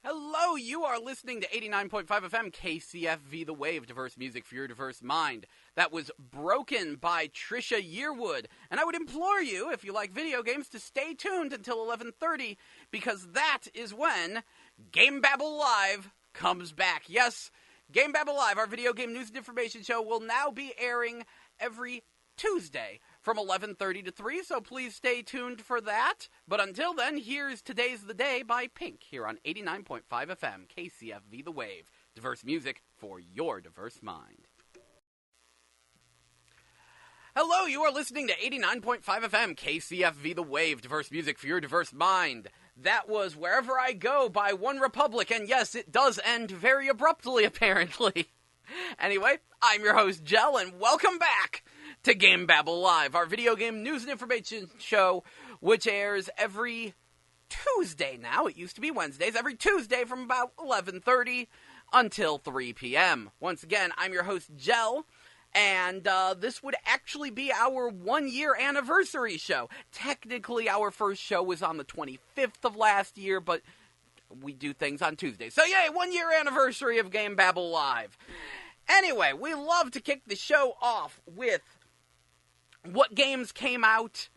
Hello, you are listening to 89.5 FM KCFV The Wave, diverse music for your diverse mind. That was Broken by Trisha Yearwood. And I would implore you, if you like video games, to stay tuned until 11:30, because that is when GameBabble Live comes back. Yes, GameBabble Live, our video game news and information show, will now be airing every Tuesday from 11:30 to 3, so please stay tuned for that. But until then, here's Today's the Day by Pink here on 89.5 FM KCFV The Wave. Diverse music for your diverse mind. Hello, you are listening to 89.5 FM KCFV The Wave. Diverse music for your diverse mind. That was Wherever I Go by One Republic, and yes, it does end very abruptly, apparently. Anyway, I'm your host, Jell, and welcome back to GameBabble Live, our video game news and information show, which airs every Tuesday now. It used to be Wednesdays. Every Tuesday from about 11:30 until 3 p.m. Once again, I'm your host, Jell, and this would actually be our one-year anniversary show. Technically, our first show was on the 25th of last year, but we do things on Tuesdays. So yay, one-year anniversary of GameBabble Live. Anyway, we love to kick the show off with what games came out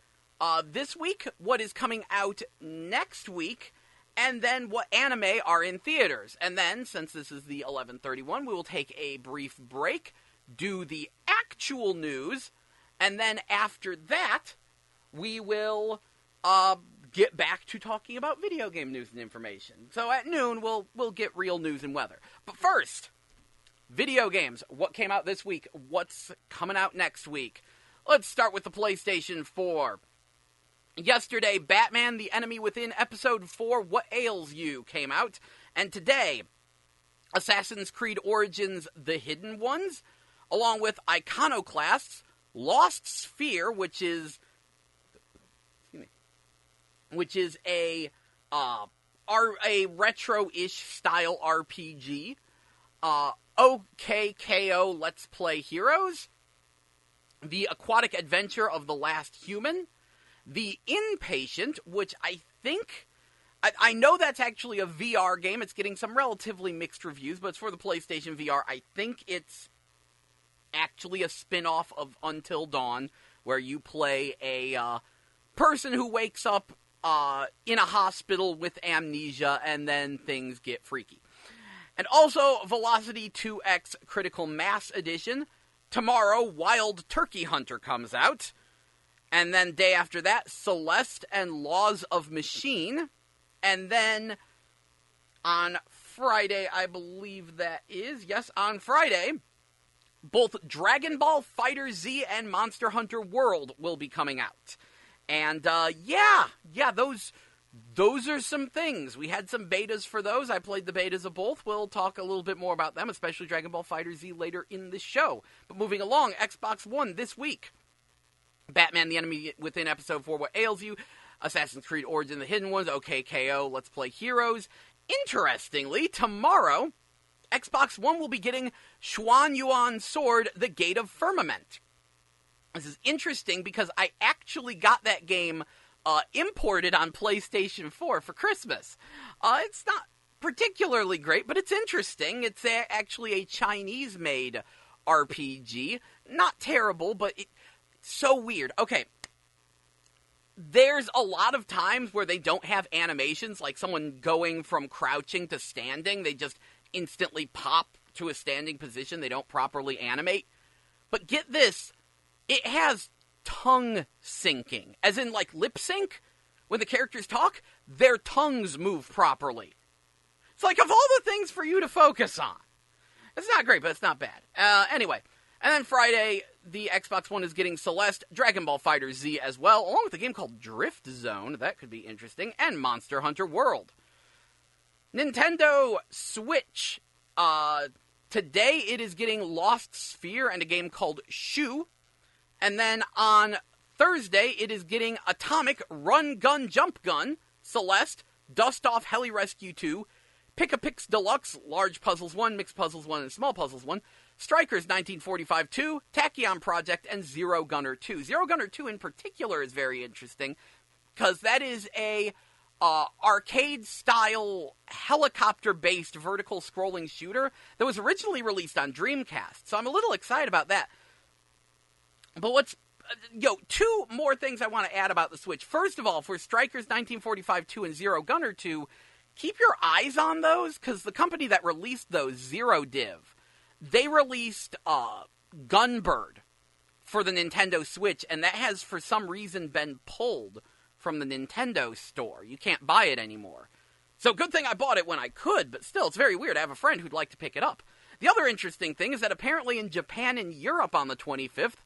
this week, what is coming out next week, and then what anime are in theaters. And then, since this is the 11:31, we will take a brief break, do the actual news, and then after that, we will get back to talking about video game news and information. So at noon, we'll get real news and weather. But first, video games. What came out this week? What's coming out next week? Let's start with the PlayStation 4. Yesterday, Batman: The Enemy Within Episode 4, What Ails You, came out. And today, Assassin's Creed Origins: The Hidden Ones, along with Iconoclast's Lost Sphere, which is a retro-ish style RPG. OKKO Let's Play Heroes, The Aquatic Adventure of the Last Human, The Inpatient, which I think, I know that's actually a VR game. It's getting some relatively mixed reviews, but it's for the PlayStation VR. I think it's actually a spin-off of Until Dawn, where you play a person who wakes up in a hospital with amnesia, and then things get freaky. And also, Velocity 2X Critical Mass Edition. Tomorrow, Wild Turkey Hunter comes out. And then day after that, Celeste and Laws of Machine. And then on Friday, I believe that is, yes, on Friday, both Dragon Ball FighterZ and Monster Hunter World will be coming out. And those are some things. We had some betas for those. I played the betas of both. We'll talk a little bit more about them, especially Dragon Ball FighterZ later in the show. But moving along, Xbox One this week. Batman: The Enemy Within Episode 4, What Ails You, Assassin's Creed Origins: The Hidden Ones, OKKO Let's Play Heroes. Interestingly, tomorrow, Xbox One will be getting Xuan Yuan Sword: The Gate of Firmament. This is interesting because I actually got that game imported on PlayStation 4 for Christmas. It's not particularly great, but it's interesting. It's actually a Chinese-made RPG. Not terrible, but it's so weird. Okay, there's a lot of times where they don't have animations, like someone going from crouching to standing. They just instantly pop to a standing position. They don't properly animate. But get this, it has tongue syncing, as in like lip sync. When the characters talk, their tongues move properly. It's like, of all the things for you to focus on. It's not great, but it's not bad. Anyway, and then Friday, the Xbox One is getting Celeste, Dragon Ball FighterZ as well, along with a game called Drift Zone. That could be interesting. And Monster Hunter World. Nintendo Switch. Today it is getting Lost Sphere and a game called Shu. And then on Thursday, it is getting Atomic Run Gun Jump Gun, Celeste, Dust Off Heli Rescue 2, Pick-a-Pix Deluxe, Large Puzzles 1, Mixed Puzzles 1, and Small Puzzles 1, Strikers 1945 2, Tachyon Project, and Zero Gunner 2. Zero Gunner 2 in particular is very interesting, because that is a arcade-style, helicopter-based vertical scrolling shooter that was originally released on Dreamcast. So I'm a little excited about that. But two more things I want to add about the Switch. First of all, for Strikers 1945 2 and Zero Gunner 2, keep your eyes on those, because the company that released those, Zero Div, they released Gunbird for the Nintendo Switch, and that has, for some reason, been pulled from the Nintendo store. You can't buy it anymore. So good thing I bought it when I could, but still, it's very weird. I have a friend who'd like to pick it up. The other interesting thing is that apparently in Japan and Europe on the 25th,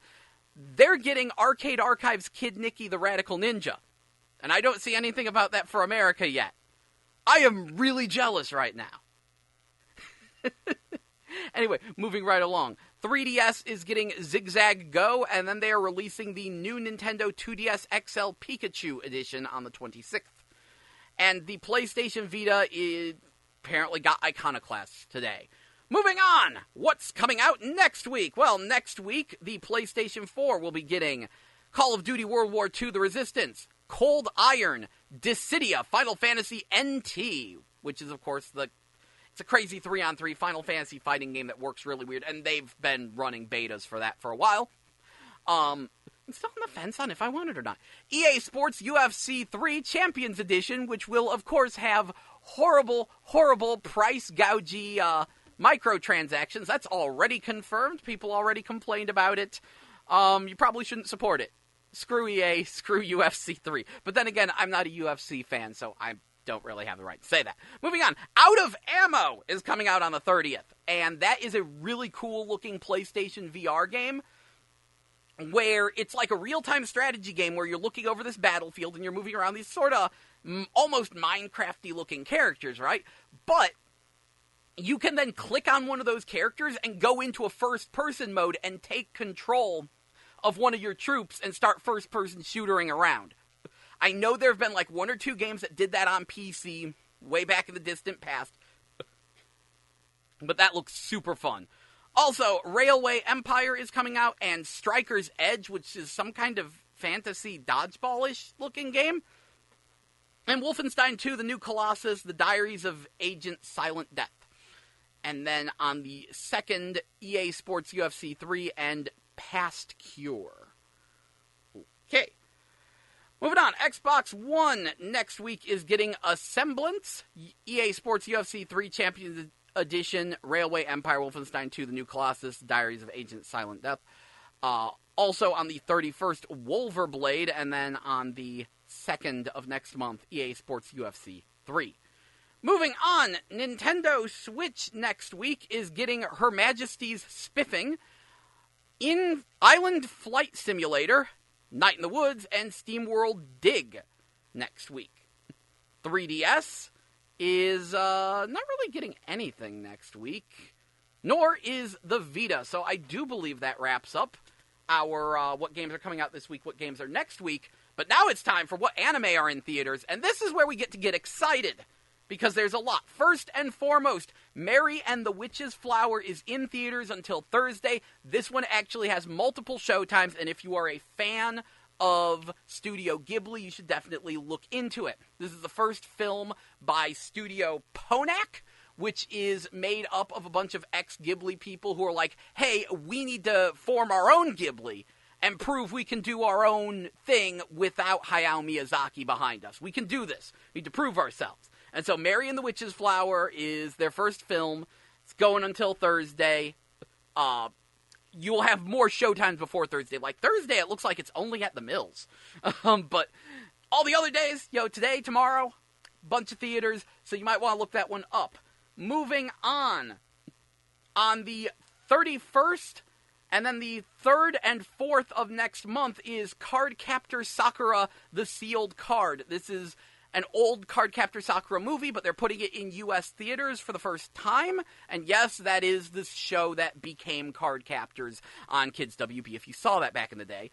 they're getting Arcade Archive's Kid Nicky the Radical Ninja. And I don't see anything about that for America yet. I am really jealous right now. Anyway, moving right along. 3DS is getting Zigzag Go, and then they are releasing the new Nintendo 2DS XL Pikachu edition on the 26th. And the PlayStation Vita apparently got Iconoclast today. Moving on, what's coming out next week? Well, next week, the PlayStation 4 will be getting Call of Duty World War II The Resistance, Cold Iron, Dissidia, Final Fantasy NT, which is, of course, it's a crazy 3-on-3 Final Fantasy fighting game that works really weird, and they've been running betas for that for a while. I'm still on the fence on if I want it or not. EA Sports UFC 3 Champions Edition, which will, of course, have horrible, horrible price gougy microtransactions. That's already confirmed. People already complained about it. You probably shouldn't support it. Screw EA, screw UFC 3. But then again, I'm not a UFC fan, so I don't really have the right to say that. Moving on, Out of Ammo is coming out on the 30th, and that is a really cool-looking PlayStation VR game where it's like a real-time strategy game where you're looking over this battlefield and you're moving around these sort of almost Minecraft-y-looking characters, right? But you can then click on one of those characters and go into a first-person mode and take control of one of your troops and start first-person shootering around. I know there have been like one or two games that did that on PC way back in the distant past, but that looks super fun. Also, Railway Empire is coming out, and Striker's Edge, which is some kind of fantasy dodgeball-ish looking game. And Wolfenstein 2, The New Colossus, The Diaries of Agent Silent Death. And then on the 2nd, EA Sports UFC 3 and Past Cure. Okay. Moving on, Xbox One next week is getting A Semblance, EA Sports UFC 3 Champions Edition, Railway Empire, Wolfenstein 2, The New Colossus, Diaries of Agent Silent Death. Also on the 31st, Wolverblade, and then on the 2nd of next month, EA Sports UFC 3. Moving on, Nintendo Switch next week is getting Her Majesty's Spiffing, In Island Flight Simulator, Night in the Woods, and SteamWorld Dig next week. 3DS is not really getting anything next week, nor is the Vita. So I do believe that wraps up our what games are coming out this week, what games are next week. But now it's time for what anime are in theaters, and this is where we get excited, because there's a lot. First and foremost, Mary and the Witch's Flower is in theaters until Thursday. This one actually has multiple showtimes, and if you are a fan of Studio Ghibli, you should definitely look into it. This is the first film by Studio Ponac, which is made up of a bunch of ex-Ghibli people who are like, hey, we need to form our own Ghibli and prove we can do our own thing without Hayao Miyazaki behind us. We can do this. We need to prove ourselves. And so Mary and the Witch's Flower is their first film. It's going until Thursday. You will have more showtimes before Thursday. Like Thursday, it looks like it's only at the Mills. But all the other days, today, tomorrow, bunch of theaters. So you might want to look that one up. Moving on the 31st, and then the 3rd and 4th of next month is Cardcaptor Sakura, The Sealed Card. This is an old Cardcaptor Sakura movie, but they're putting it in U.S. theaters for the first time. And yes, that is the show that became Cardcaptors on Kids WB. If you saw that back in the day,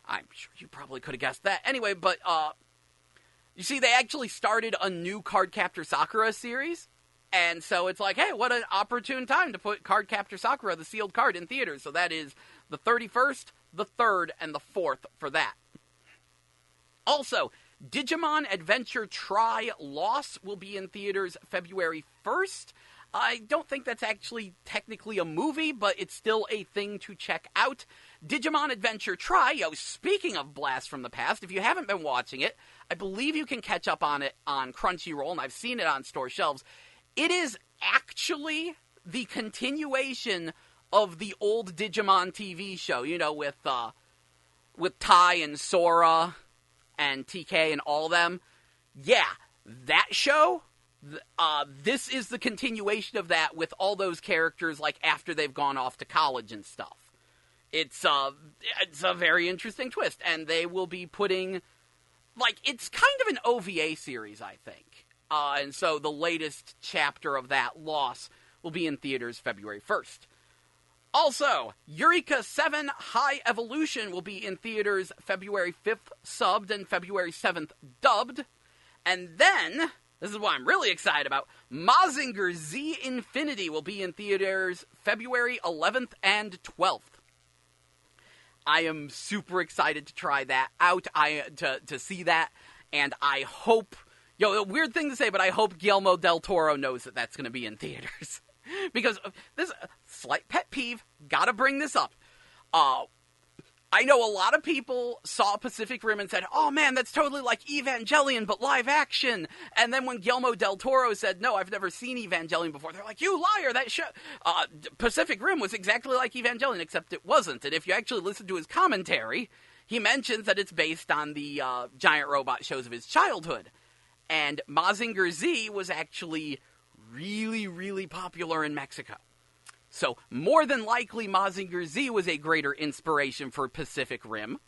I'm sure you probably could have guessed that. Anyway, but you see, they actually started a new Cardcaptor Sakura series. And so it's like, hey, what an opportune time to put Cardcaptor Sakura, The Sealed Card, in theaters. So that is the 31st, the 3rd, and the 4th for that. Also, Digimon Adventure Tri Loss will be in theaters February 1st. I don't think that's actually technically a movie, but it's still a thing to check out. Digimon Adventure Tri, speaking of Blast from the Past, if you haven't been watching it, I believe you can catch up on it on Crunchyroll, and I've seen it on store shelves. It is actually the continuation of the old Digimon TV show, with Tai and Sora and TK and all them. Yeah, that show, this is the continuation of that with all those characters, after they've gone off to college and stuff. It's a very interesting twist, and they will be putting, it's kind of an OVA series, I think. And so the latest chapter of that Loss will be in theaters February 1st. Also, Eureka 7 High Evolution will be in theaters February 5th subbed and February 7th dubbed. And then, this is what I'm really excited about, Mazinger Z Infinity will be in theaters February 11th and 12th. I am super excited to try that out, to see that, and I hope, a weird thing to say, but I hope Guillermo del Toro knows that that's going to be in theaters. Because this slight pet peeve, gotta bring this up. I know a lot of people saw Pacific Rim and said, oh man, that's totally like Evangelion, but live action. And then when Guillermo del Toro said, no, I've never seen Evangelion before, they're like, you liar, that show, Pacific Rim was exactly like Evangelion, except it wasn't. And if you actually listen to his commentary, he mentions that it's based on the giant robot shows of his childhood. And Mazinger Z was actually really, really popular in Mexico. So, more than likely, Mazinger Z was a greater inspiration for Pacific Rim.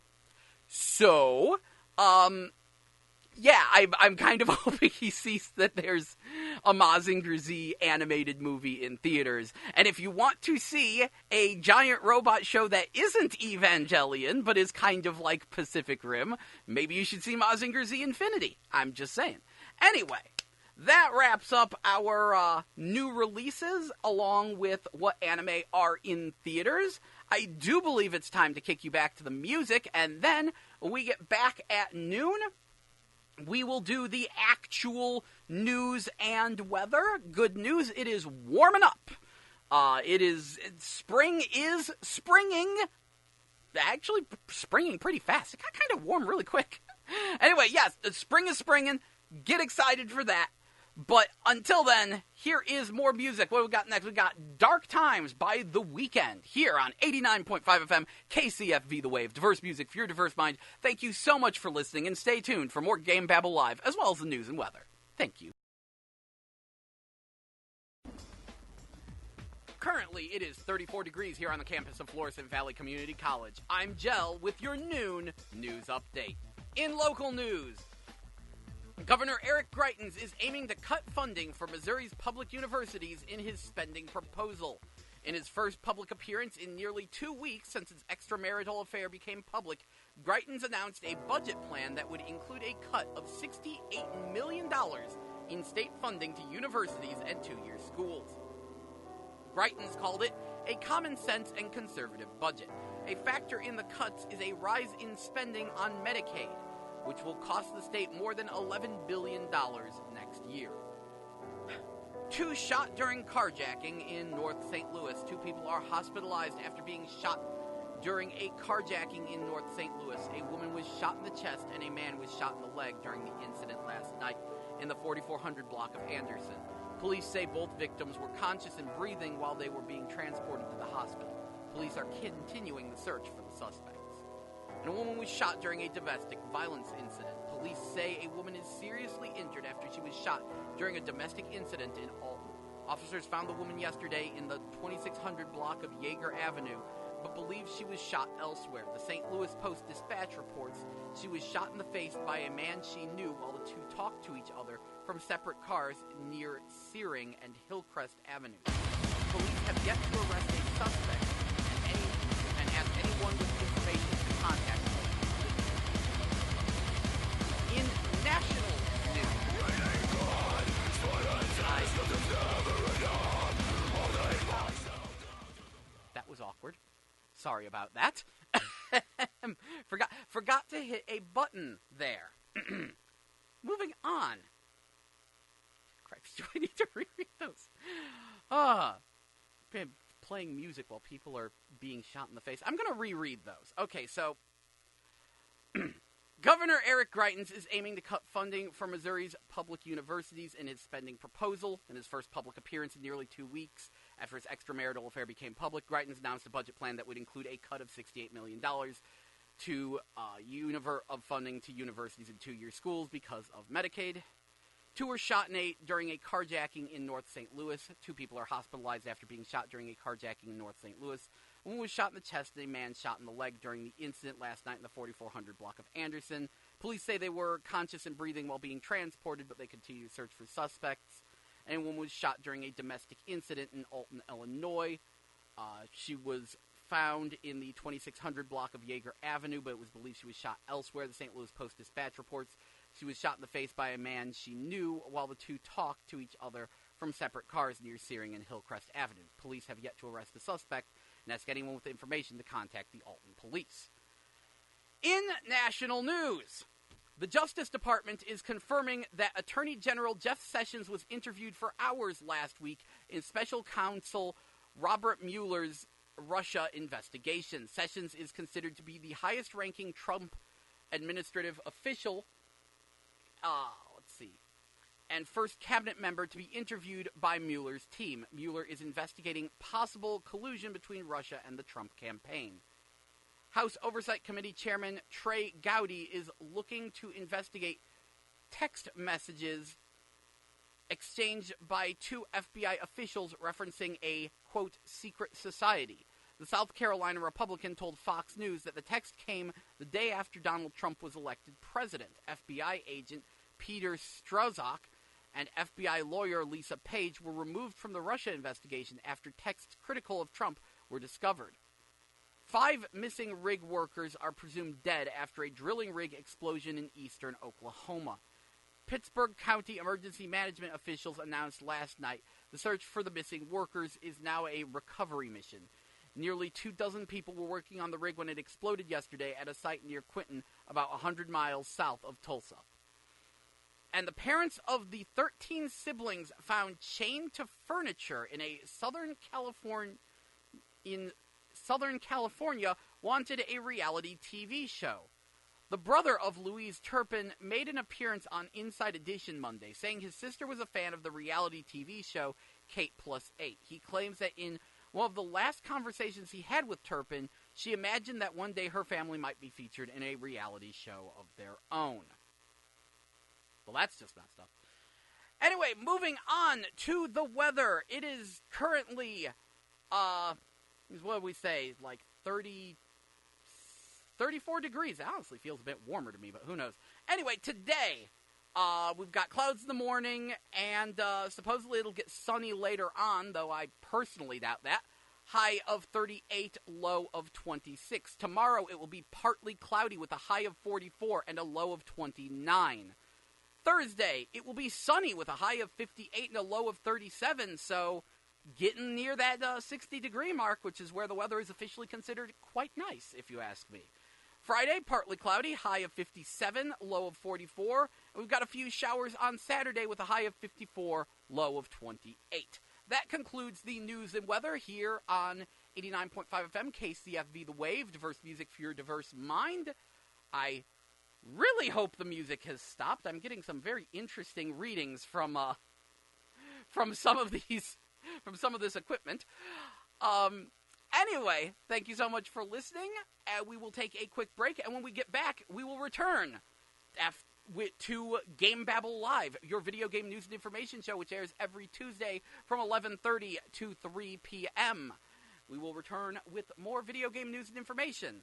So, yeah, I'm kind of hoping he sees that there's a Mazinger Z animated movie in theaters. And if you want to see a giant robot show that isn't Evangelion, but is kind of like Pacific Rim, maybe you should see Mazinger Z Infinity. I'm just saying. Anyway, that wraps up our new releases, along with what anime are in theaters. I do believe it's time to kick you back to the music, and then when we get back at noon, we will do the actual news and weather. Good news, it is warming up. Spring is springing. Actually, springing pretty fast. It got kind of warm really quick. Anyway, yes, spring is springing. Get excited for that. But until then, here is more music. What do we got next? We got Dark Times by The Weeknd here on 89.5 FM KCFV The Wave. Diverse music for your diverse mind. Thank you so much for listening, and stay tuned for more GameBabble Live, as well as the news and weather. Thank you. Currently, it is 34 degrees here on the campus of Florissant Valley Community College. I'm Jell with your noon news update. In local news, Governor Eric Greitens is aiming to cut funding for Missouri's public universities in his spending proposal. In his first public appearance in nearly 2 weeks since his extramarital affair became public, Greitens announced a budget plan that would include a cut of $68 million in state funding to universities and two-year schools. Greitens called it a common sense and conservative budget. A factor in the cuts is a rise in spending on Medicaid, which will cost the state more than $11 billion next year. 2 shot during carjacking in North St. Louis. 2 people are hospitalized after being shot during a carjacking in North St. Louis. A woman was shot in the chest and a man was shot in the leg during the incident last night in the 4400 block of Anderson. Police say both victims were conscious and breathing while they were being transported to the hospital. Police are continuing the search for the suspects. And a woman was shot during a domestic violence incident. Police say a woman is seriously injured after she was shot during a domestic incident in Alton. Officers found the woman yesterday in the 2600 block of Yeager Avenue, but believe she was shot elsewhere. The St. Louis Post-Dispatch reports she was shot in the face by a man she knew while the two talked to each other from separate cars near Searing and Hillcrest Avenues. Police have yet to arrest a suspect and ask anyone with information to contact them. In national news, that was awkward. Sorry about that. Forgot to hit a button there. Moving on. Christ, do I need to reread those? Been playing music while people are being shot in the face. I'm going to reread those. Okay, so Governor Eric Greitens is aiming to cut funding for Missouri's public universities in his spending proposal. In his first public appearance in nearly 2 weeks after his extramarital affair became public, Greitens announced a budget plan that would include a cut of $68 million to of funding to universities and two-year schools because of Medicaid. 2 were shot during a carjacking in North St. Louis. 2 people are hospitalized after being shot during a carjacking in North St. Louis. One was shot in the chest and a man shot in the leg during the incident last night in the 4400 block of Anderson. Police say they were conscious and breathing while being transported, but they continue to search for suspects. And one was shot during a domestic incident in Alton, Illinois. She was found in the 2600 block of Yeager Avenue, but it was believed she was shot elsewhere. The St. Louis Post-Dispatch reports she was shot in the face by a man she knew while the two talked to each other from separate cars near Searing and Hillcrest Avenue. Police have yet to arrest the suspect and ask anyone with information to contact the Alton police. In national news, the Justice Department is confirming that Attorney General Jeff Sessions was interviewed for hours last week in Special Counsel Robert Mueller's Russia investigation. Sessions is considered to be the highest-ranking Trump administrative official, and first cabinet member to be interviewed by Mueller's team. Mueller is investigating possible collusion between Russia and the Trump campaign. House Oversight Committee Chairman Trey Gowdy is looking to investigate text messages exchanged by 2 FBI officials referencing a, quote, secret society. The South Carolina Republican told Fox News that the text came the day after Donald Trump was elected president. FBI agent Peter Strzok and FBI lawyer Lisa Page were removed from the Russia investigation after texts critical of Trump were discovered. 5 missing rig workers are presumed dead after a drilling rig explosion in eastern Oklahoma. Pittsburgh County emergency management officials announced last night the search for the missing workers is now a recovery mission. Nearly 24 people were working on the rig when it exploded yesterday at a site near Quinton, about 100 miles south of Tulsa. And the parents of the 13 siblings found chained to furniture in Southern California wanted a reality TV show. The brother of Louise Turpin made an appearance on Inside Edition Monday, saying his sister was a fan of the reality TV show Kate Plus 8. He claims that in one of the last conversations he had with Turpin, she imagined that one day her family might be featured in a reality show of their own. Well, that's just messed up. Anyway, moving on to the weather. It is currently, what do we say, like 34 degrees. It honestly feels a bit warmer to me, but who knows. Anyway, today, we've got clouds in the morning, and supposedly it'll get sunny later on, though I personally doubt that. High of 38, low of 26. Tomorrow it will be partly cloudy with a high of 44 and a low of 29. Thursday, it will be sunny with a high of 58 and a low of 37, so getting near that 60-degree mark, which is where the weather is officially considered quite nice, if you ask me. Friday, partly cloudy, high of 57, low of 44. And we've got a few showers on Saturday with a high of 54, low of 28. That concludes the news and weather here on 89.5 FM KCFV The Wave, diverse music for your diverse mind. I really hope the music has stopped. I'm getting some very interesting readings from some of this equipment. Anyway, thank you so much for listening. We will take a quick break, and when we get back, we will return to GameBabble Live, your video game news and information show, which airs every Tuesday from 11:30 to 3 p.m. We will return with more video game news and information.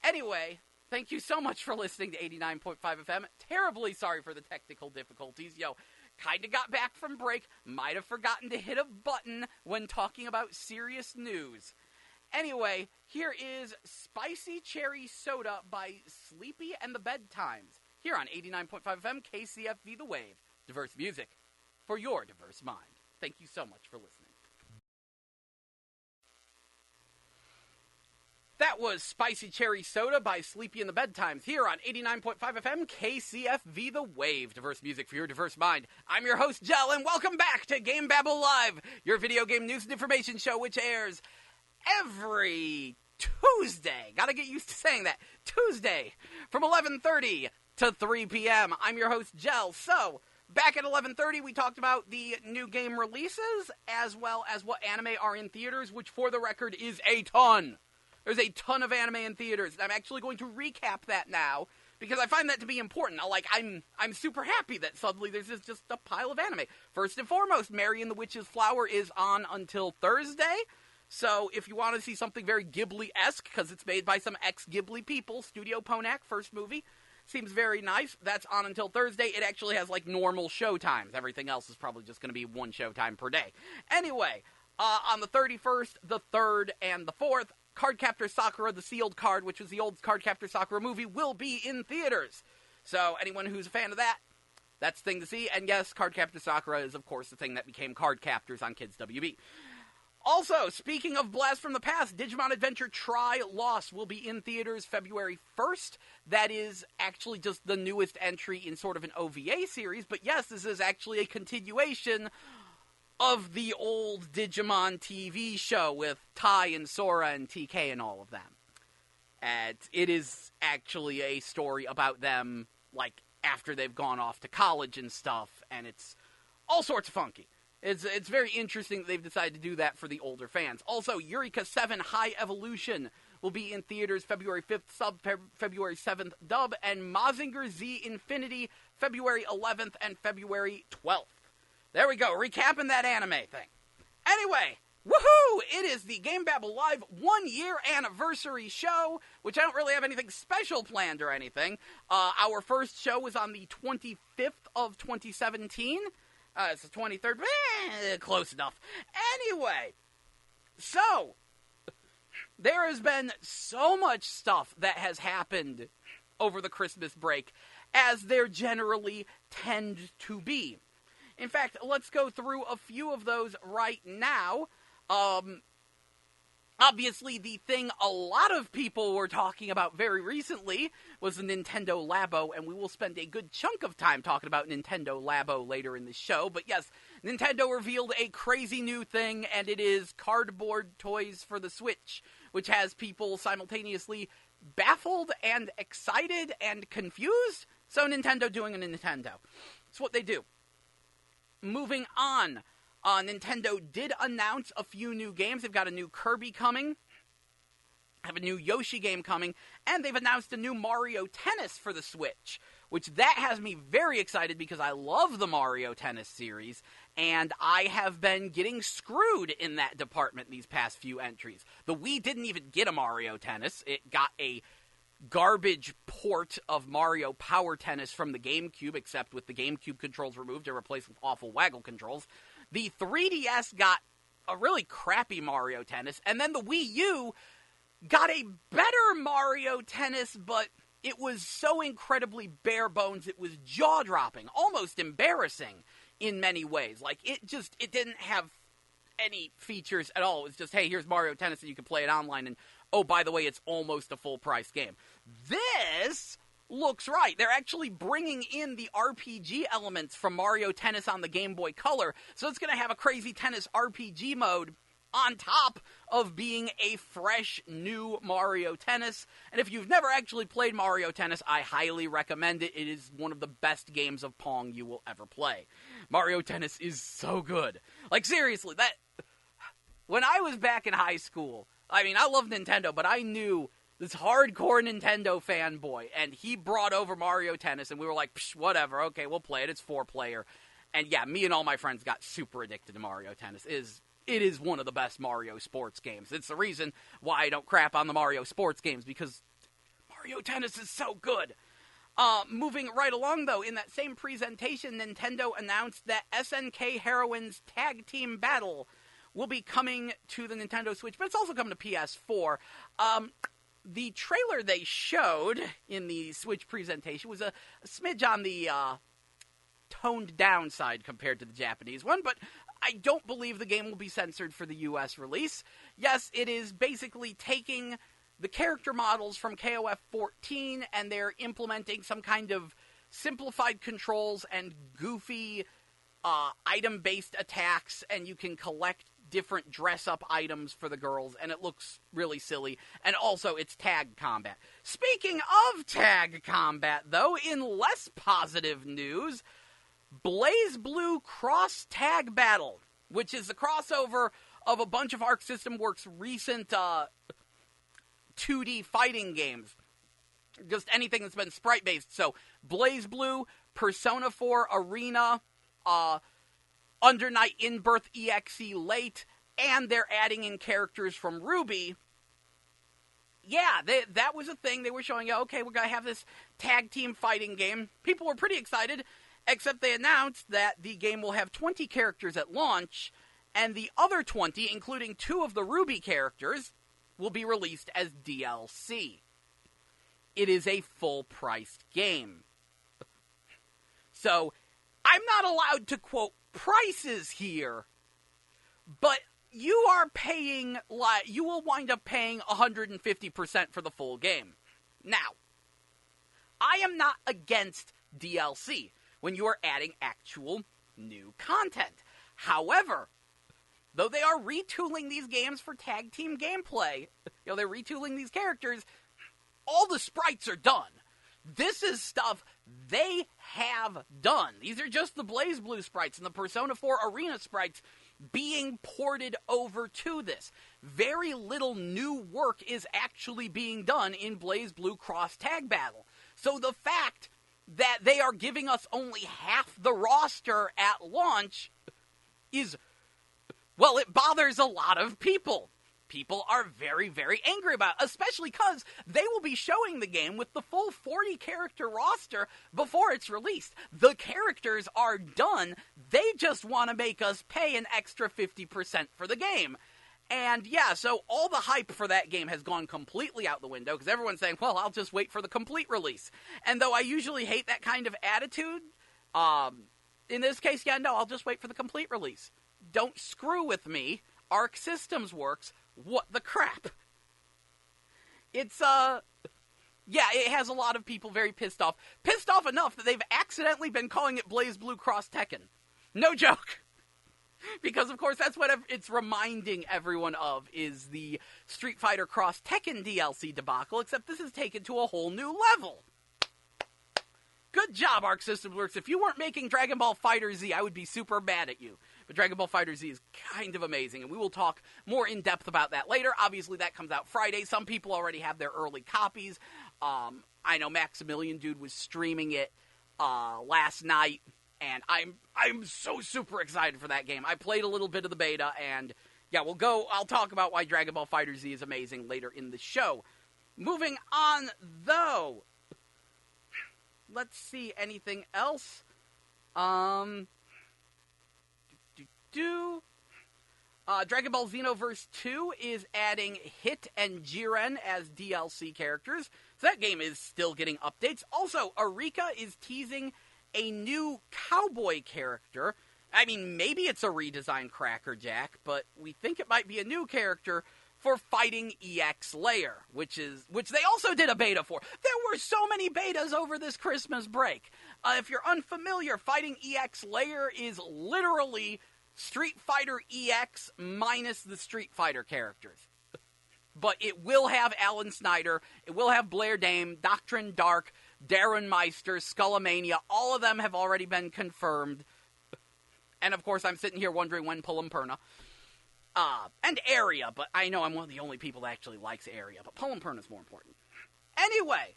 Anyway, thank you so much for listening to 89.5 FM. Terribly sorry for the technical difficulties. Kinda got back from break, might have forgotten to hit a button when talking about serious news. Anyway, here is Spicy Cherry Soda by Sleepy and the Bedtimes, here on 89.5 FM KCFV The Wave, diverse music for your diverse mind. Thank you so much for listening. That was Spicy Cherry Soda by Sleepy in the Bedtimes here on 89.5 FM KCFV The Wave. Diverse music for your diverse mind. I'm your host, Jell, and welcome back to GameBabble Live, your video game news and information show, which airs every Tuesday. Gotta get used to saying that. Tuesday from 11:30 to 3 p.m. I'm your host, Jell. So, back at 11:30, we talked about the new game releases, as well as what anime are in theaters, which, for the record, is a ton. There's a ton of anime in theaters, and I'm actually going to recap that now, because I find that to be important. I'm super happy that suddenly there's just a pile of anime. First and foremost, Mary and the Witch's Flower is on until Thursday, so if you want to see something very Ghibli-esque, because it's made by some ex-Ghibli people, Studio Ponak, first movie, seems very nice. That's on until Thursday. It actually has, normal show times. Everything else is probably just going to be one show time per day. Anyway, on the 31st, the 3rd, and the 4th, Cardcaptor Sakura, the sealed card, which was the old Cardcaptor Sakura movie, will be in theaters. So anyone who's a fan of that, that's the thing to see. And yes, Cardcaptor Sakura is, of course, the thing that became Card Captors on Kids WB. Also, speaking of Blast from the Past, Digimon Adventure Tri-Lost will be in theaters February 1st. That is actually just the newest entry in sort of an OVA series. But yes, this is actually a continuation of the old Digimon TV show with Tai and Sora and TK and all of them. And it is actually a story about them, after they've gone off to college and stuff, and it's all sorts of funky. It's very interesting that they've decided to do that for the older fans. Also, Eureka 7 High Evolution will be in theaters February 5th, sub February 7th, dub, and Mazinger Z Infinity February 11th and February 12th. There we go, recapping that anime thing. Anyway, woohoo! It is the GameBabble Live 1-year anniversary show, which I don't really have anything special planned or anything. Our first show was on the 25th of 2017. It's the 23rd, close enough. Anyway, so, there has been so much stuff that has happened over the Christmas break, as there generally tend to be. In fact, let's go through a few of those right now. Obviously, the thing a lot of people were talking about very recently was the Nintendo Labo, and we will spend a good chunk of time talking about Nintendo Labo later in the show. But yes, Nintendo revealed a crazy new thing, and it is cardboard toys for the Switch, which has people simultaneously baffled and excited and confused. So Nintendo doing a Nintendo. It's what they do. Moving on, Nintendo did announce a few new games. They've got a new Kirby coming, have a new Yoshi game coming, and they've announced a new Mario Tennis for the Switch, which that has me very excited because I love the Mario Tennis series, and I have been getting screwed in that department these past few entries. The Wii didn't even get a Mario Tennis. It got a garbage port of Mario Power Tennis from the GameCube, except with the GameCube controls removed and replaced with awful waggle controls. The 3DS got a really crappy Mario Tennis, and then the Wii U got a better Mario Tennis, but it was so incredibly bare bones, it was jaw-dropping, almost embarrassing in many ways. It didn't have any features at all. It was just, hey, here's Mario Tennis, and you can play it online, and oh, by the way, it's almost a full-price game. This looks right. They're actually bringing in the RPG elements from Mario Tennis on the Game Boy Color, so it's going to have a crazy tennis RPG mode on top of being a fresh, new Mario Tennis. And if you've never actually played Mario Tennis, I highly recommend it. It is one of the best games of Pong you will ever play. Mario Tennis is so good. Seriously, when I was back in high school, I love Nintendo, but I knew this hardcore Nintendo fanboy, and he brought over Mario Tennis, and we were like, psh, whatever, okay, we'll play it, it's 4-player. And yeah, me and all my friends got super addicted to Mario Tennis. It is one of the best Mario sports games. It's the reason why I don't crap on the Mario sports games, because Mario Tennis is so good. Moving right along, though, in that same presentation, Nintendo announced that SNK Heroines Tag Team Battle will be coming to the Nintendo Switch, but it's also coming to PS4. The trailer they showed in the Switch presentation was a smidge on the toned down side compared to the Japanese one, but I don't believe the game will be censored for the US release. Yes, it is basically taking the character models from KOF 14, and they're implementing some kind of simplified controls and goofy item-based attacks, and you can collect different dress-up items for the girls, and it looks really silly. And also, it's tag combat. Speaking of tag combat, though, in less positive news, BlazBlue Cross Tag Battle, which is the crossover of a bunch of Arc System Works' recent 2D fighting games. Just anything that's been sprite-based. So, BlazBlue, Persona 4 Arena, Under Night In-Birth EXE Late, and they're adding in characters from Ruby. Yeah, that was a thing. They were showing, okay, we're going to have this tag team fighting game. People were pretty excited, except they announced that the game will have 20 characters at launch, and the other 20, including 2 of the Ruby characters, will be released as DLC. It is a full-priced game. So, I'm not allowed to quote prices here, but you are paying, you will wind up paying 150% for the full game. Now, I am not against DLC when you are adding actual new content. However, though they are retooling these games for tag team gameplay, they're retooling these characters, all the sprites are done. This is stuff they have done. These are just the BlazBlue sprites and the Persona 4 Arena sprites being ported over to this. Very little new work is actually being done in BlazBlue Cross Tag Battle. So the fact that they are giving us only half the roster at launch is, well, it bothers a lot of people. People are very, very angry about it, especially because they will be showing the game with the full 40-character roster before it's released. The characters are done. They just want to make us pay an extra 50% for the game. And yeah, so all the hype for that game has gone completely out the window, because everyone's saying, well, I'll just wait for the complete release. And though I usually hate that kind of attitude, in this case, yeah, no, I'll just wait for the complete release. Don't screw with me. Arc Systems Works. What the crap? It's, yeah, it has a lot of people very pissed off. Pissed off enough that they've accidentally been calling it BlazBlue Cross Tekken. No joke. Because, of course, that's what it's reminding everyone of, is the Street Fighter Cross Tekken DLC debacle, except this is taken to a whole new level. Good job, Arc System Works. If you weren't making Dragon Ball FighterZ, I would be super mad at you. But Dragon Ball FighterZ is kind of amazing, and we will talk more in depth about that later. Obviously, that comes out Friday. Some people already have their early copies. I know Maximilian Dude was streaming it last night, and I'm so super excited for that game. I played a little bit of the beta, and yeah, I'll talk about why Dragon Ball FighterZ is amazing later in the show. Moving on, though. Let's see, anything else? Dragon Ball Xenoverse 2 is adding Hit and Jiren as DLC characters, so that game is still getting updates. Also, Arika is teasing a new cowboy character. I mean, maybe it's a redesigned Cracker Jack, but we think it might be a new character for Fighting EX Layer, which they also did a beta for. There were so many betas over this Christmas break. If you're unfamiliar, Fighting EX Layer is literally Street Fighter EX minus the Street Fighter characters. But it will have Alan Snyder, it will have Blair Dame, Doctrine Dark, Darren Meister, Skullomania. All of them have already been confirmed. And of course, I'm sitting here wondering when Pullumperna. And Area, but I know I'm one of the only people that actually likes Area, but Pullumperna's more important. Anyway,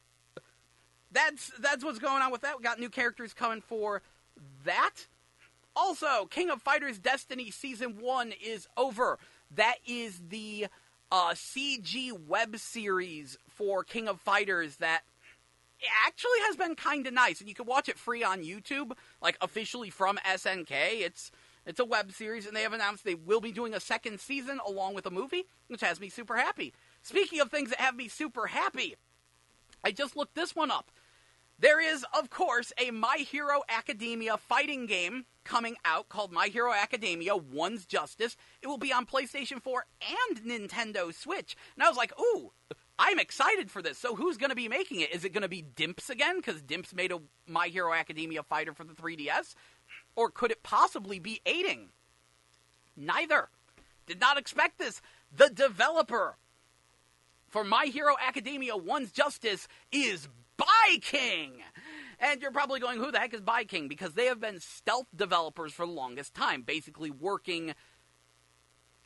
that's what's going on with that. We got new characters coming for that. Also, King of Fighters Destiny Season 1 is over. That is the CG web series for King of Fighters that actually has been kind of nice. And you can watch it free on YouTube, like officially from SNK. It's a web series, and they have announced they will be doing a second season along with a movie, which has me super happy. Speaking of things that have me super happy, I just looked this one up. There is, of course, a My Hero Academia fighting game coming out called My Hero Academia One's Justice. It will be on PlayStation 4 and Nintendo Switch. And I was like, ooh, I'm excited for this. So who's going to be making it? Is it going to be Dimps again? Because Dimps made a My Hero Academia fighter for the 3DS? Or could it possibly be Aiding? Neither. Did not expect this. The developer for My Hero Academia 1's Justice is Byking. And you're probably going, who the heck is Byking? Because they have been stealth developers for the longest time, basically working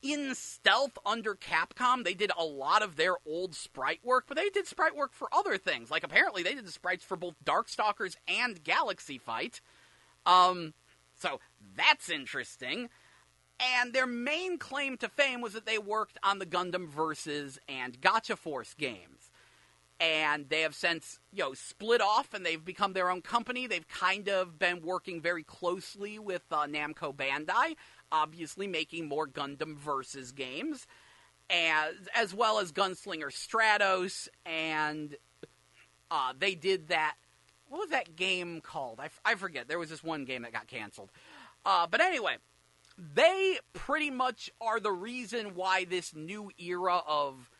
in stealth under Capcom. They did a lot of their old sprite work, but they did sprite work for other things. Like, apparently, they did the sprites for both Darkstalkers and Galaxy Fight. So, that's interesting. And their main claim to fame was that they worked on the Gundam Versus and Gotcha Force games. And they have since, split off and they've become their own company. They've kind of been working very closely with Namco Bandai, obviously making more Gundam Versus games, as well as Gunslinger Stratos, and they did that, what was that game called? I forget, there was this one game that got canceled. But anyway, they pretty much are the reason why this new era of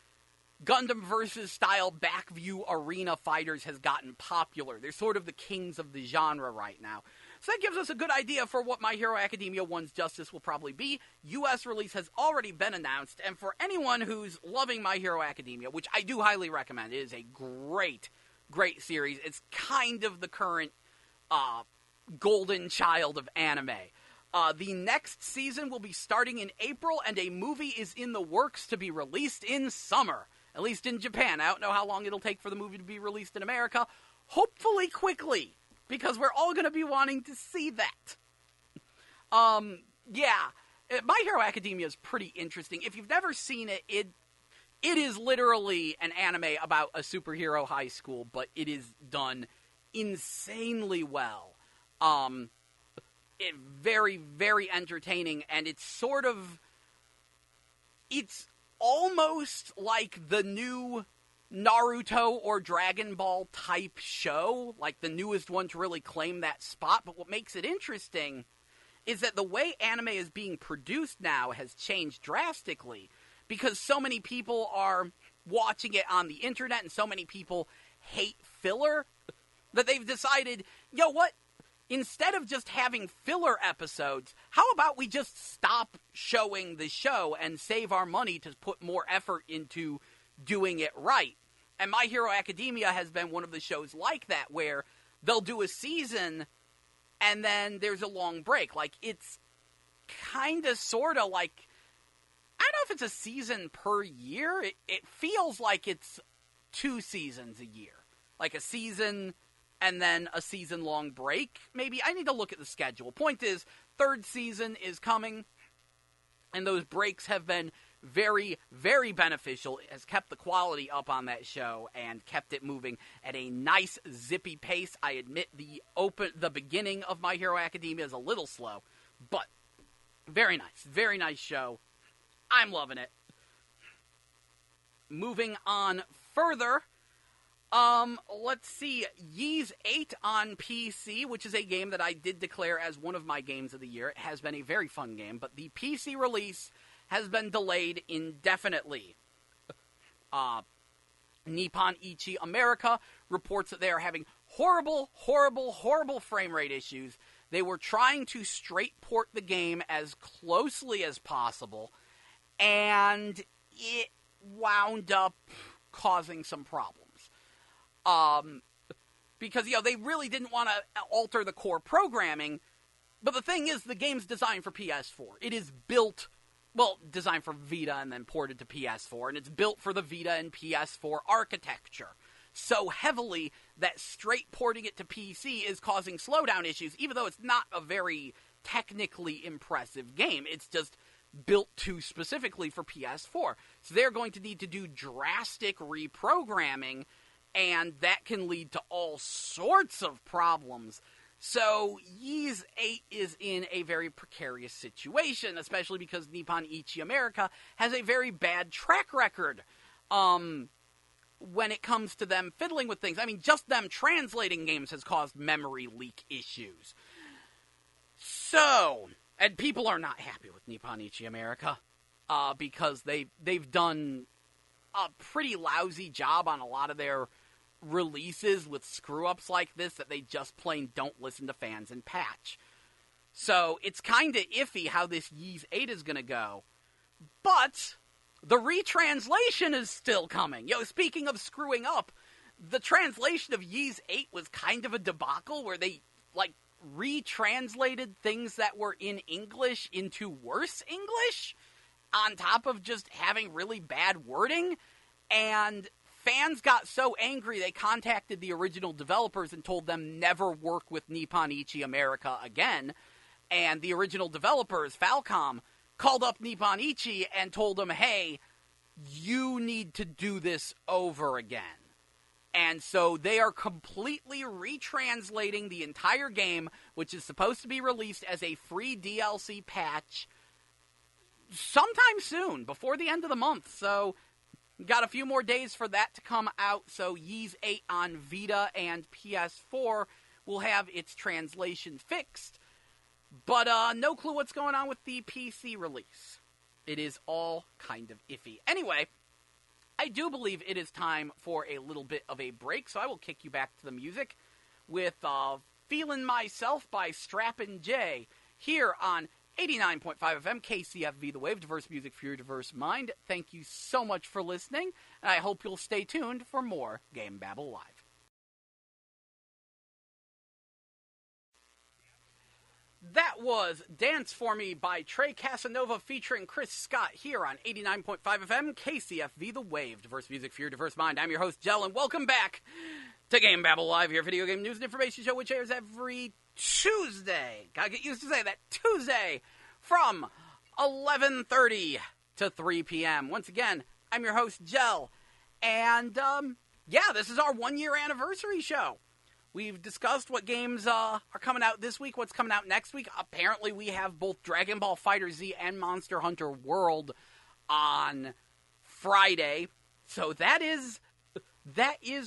Gundam Versus style back-view arena fighters has gotten popular. They're sort of the kings of the genre right now. So that gives us a good idea for what My Hero Academia 1's Justice will probably be. US release has already been announced, and for anyone who's loving My Hero Academia, which I do highly recommend, it is a great, great series. It's kind of the current golden child of anime. The next season will be starting in April, and a movie is in the works to be released in summer. At least in Japan. I don't know how long it'll take for the movie to be released in America. Hopefully quickly, because we're all going to be wanting to see that. My Hero Academia is pretty interesting. If you've never seen it, it is literally an anime about a superhero high school, but it is done insanely well. Very, very entertaining, and it's almost like the new Naruto or Dragon Ball type show, like the newest one to really claim that spot. But what makes it interesting is that the way anime is being produced now has changed drastically, because so many people are watching it on the internet and so many people hate filler that they've decided, what? Instead of just having filler episodes, how about we just stop showing the show and save our money to put more effort into doing it right? And My Hero Academia has been one of the shows like that, where they'll do a season and then there's a long break. Like, it's kind of, sort of like, I don't know if it's a season per year. It feels like it's 2 seasons a year. Like a season and then a season-long break, maybe. I need to look at the schedule. Point is, 3rd season is coming, and those breaks have been very, very beneficial. It has kept the quality up on that show and kept it moving at a nice, zippy pace. I admit the beginning of My Hero Academia is a little slow, but very nice show. I'm loving it. Moving on further, let's see, Ys 8 on PC, which is a game that I did declare as one of my games of the year. It has been a very fun game, but the PC release has been delayed indefinitely. Nippon Ichi America reports that they are having horrible frame rate issues. They were trying to straight port the game as closely as possible, and it wound up causing some problems. Because, they really didn't want to alter the core programming, but the thing is, the game's designed for PS4. It is built, designed for Vita and then ported to PS4, and it's built for the Vita and PS4 architecture so heavily that straight porting it to PC is causing slowdown issues, even though it's not a very technically impressive game. It's just built too specifically for PS4. So they're going to need to do drastic reprogramming, and that can lead to all sorts of problems. So Ys 8 is in a very precarious situation, especially because Nippon Ichi America has a very bad track record when it comes to them fiddling with things. I mean, just them translating games has caused memory leak issues. So, and people are not happy with Nippon Ichi America because they've done a pretty lousy job on a lot of their releases with screw-ups like this that they just plain don't listen to fans and patch. So it's kind of iffy how this Ys 8 is going to go. But the retranslation is still coming. Speaking of screwing up, the translation of Ys 8 was kind of a debacle where they, retranslated things that were in English into worse English on top of just having really bad wording. And fans got so angry they contacted the original developers and told them never work with Nippon Ichi America again. And the original developers, Falcom, called up Nippon Ichi and told them, hey, you need to do this over again. And so they are completely retranslating the entire game, which is supposed to be released as a free DLC patch sometime soon, before the end of the month. So, got a few more days for that to come out. So, Ys 8 on Vita and PS4 will have its translation fixed. But no clue what's going on with the PC release. It is all kind of iffy. Anyway, I do believe it is time for a little bit of a break, so I will kick you back to the music with Feelin' Myself by Strappin' J here on 89.5 FM KCFV The Wave, diverse music for your diverse mind. Thank you so much for listening, and I hope you'll stay tuned for more GameBabble Live. That was Dance For Me by Trey Casanova featuring Chris Scott here on 89.5 FM KCFV The Wave. Diverse music for your diverse mind. I'm your host, Jell, and welcome back to GameBabble Live, your video game news and information show, which airs every Tuesday. Gotta get used to saying that. Tuesday from 11:30 to 3 p.m. Once again, I'm your host, Jell. And, this is our 1-year anniversary show. We've discussed what games are coming out this week, what's coming out next week. Apparently, we have both Dragon Ball FighterZ and Monster Hunter World on Friday. So that is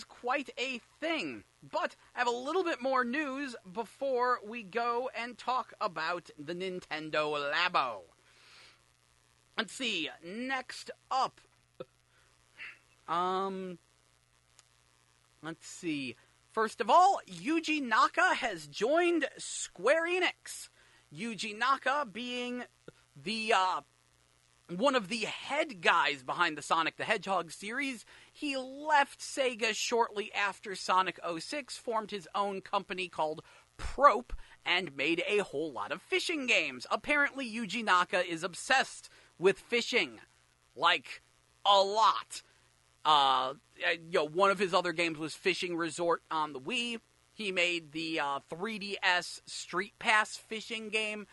quite a thing. But I have a little bit more news before we go and talk about the Nintendo Labo. Let's see. Next up. Let's see. First of all, Yuji Naka has joined Square Enix. Yuji Naka being the one of the head guys behind the Sonic the Hedgehog series. He left Sega shortly after Sonic 06, formed his own company called Prope, and made a whole lot of fishing games. Apparently, Yuji Naka is obsessed with fishing. Like, a lot. One of his other games was Fishing Resort on the Wii. He made the 3DS Street Pass fishing game.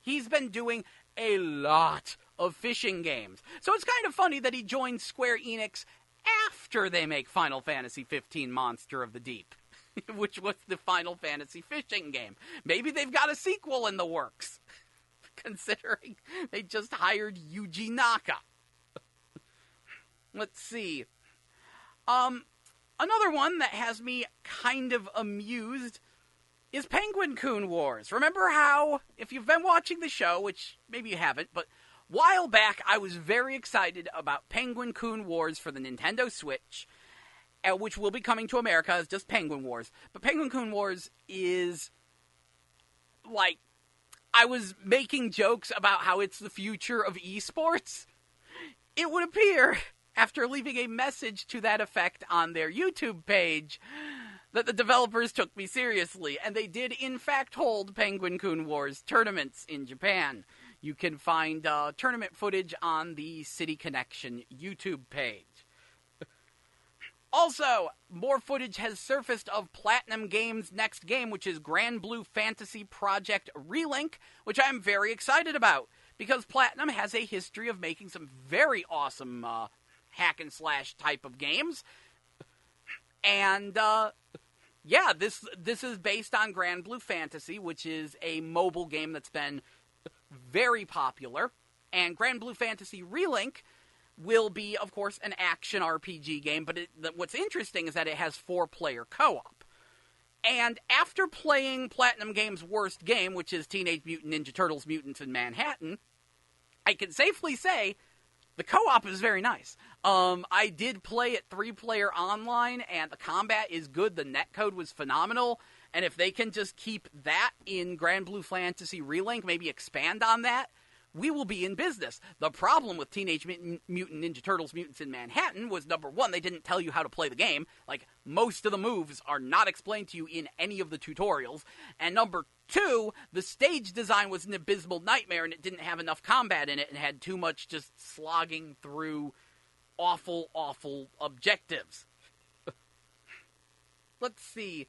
He's been doing a lot of fishing games. So it's kind of funny that he joined Square Enix after they make Final Fantasy XV Monster of the Deep, which was the Final Fantasy fishing game. Maybe they've got a sequel in the works, considering they just hired Yuji Naka. Let's see. Another one that has me kind of amused is Penguin-Kun Wars. Remember how, if you've been watching the show, which maybe you haven't, but a while back I was very excited about Penguin-Kun Wars for the Nintendo Switch, which will be coming to America as just Penguin Wars. But Penguin-Kun Wars is, I was making jokes about how it's the future of esports. It would appear, after leaving a message to that effect on their YouTube page, that the developers took me seriously, and they did in fact hold Penguin-Kun Wars tournaments in Japan. You can find tournament footage on the City Connection YouTube page. Also, more footage has surfaced of Platinum Games' next game, which is Grand Blue Fantasy Project Relink, which I'm very excited about, because Platinum has a history of making some very awesome hack-and-slash type of games. And, this is based on Grand Blue Fantasy, which is a mobile game that's been very popular. And Grand Blue Fantasy Relink will be, of course, an action RPG game, but what's interesting is that it has 4-player co-op. And after playing Platinum Games' worst game, which is Teenage Mutant Ninja Turtles Mutants in Manhattan, I can safely say the co-op is very nice. I did play it 3-player online, and the combat is good. The netcode was phenomenal. And if they can just keep that in Grand Blue Fantasy Relink, maybe expand on that, we will be in business. The problem with Teenage Mutant Ninja Turtles Mutants in Manhattan was, number one, they didn't tell you how to play the game. Like, most of the moves are not explained to you in any of the tutorials. And number two, the stage design was an abysmal nightmare, and it didn't have enough combat in it, and had too much just slogging through awful, awful objectives. Let's see.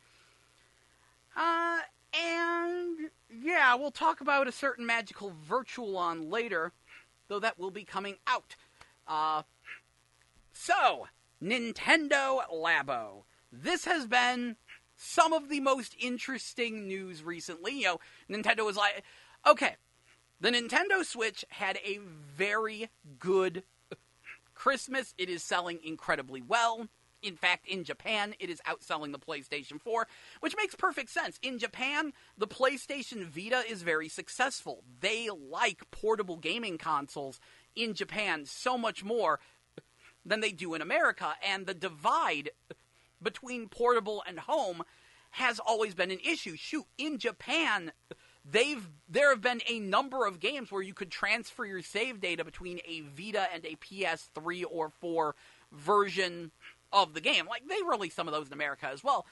And yeah, we'll talk about a certain magical Virtual-On later, though that will be coming out. So, Nintendo Labo. This has been some of the most interesting news recently. You know, Nintendo was like, okay, the Nintendo Switch had a very good Christmas. It is selling incredibly well. In fact, in Japan, it is outselling the PlayStation 4, which makes perfect sense. In Japan, the PlayStation Vita is very successful. They like portable gaming consoles in Japan so much more than they do in America, and the divide between portable and home has always been an issue. Shoot, in Japan, there have been a number of games where you could transfer your save data between a Vita and a PS3 or 4 version of the game. Like, they released some of those in America as well,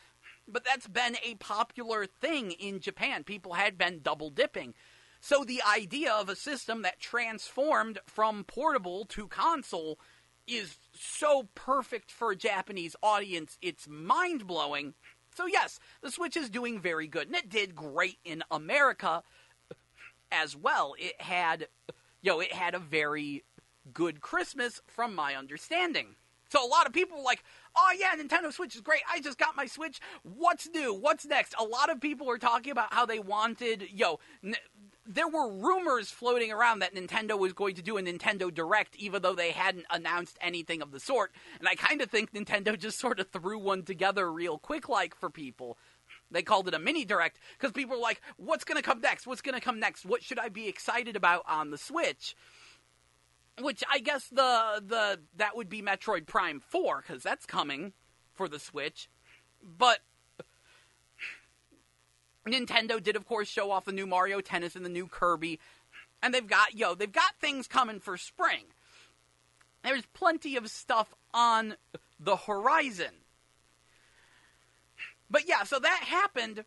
but that's been a popular thing in Japan. People had been double dipping. So the idea of a system that transformed from portable to console is so perfect for a Japanese audience, it's mind-blowing. So yes, the Switch is doing very good, and it did great in America as well. It had a very good Christmas from my understanding. So a lot of people were like, oh yeah, Nintendo Switch is great, I just got my Switch, what's new, what's next? A lot of people were talking about how they wanted, there were rumors floating around that Nintendo was going to do a Nintendo Direct, even though they hadn't announced anything of the sort, and I kind of think Nintendo just sort of threw one together real quick-like for people. They called it a mini Direct, because people were like, what's going to come next, what's going to come next, what should I be excited about on the Switch? Which I guess that would be Metroid Prime 4, because that's coming for the Switch. But Nintendo did, of course, show off the new Mario Tennis and the new Kirby. And they've got things coming for spring. There's plenty of stuff on the horizon. But yeah, so that happened,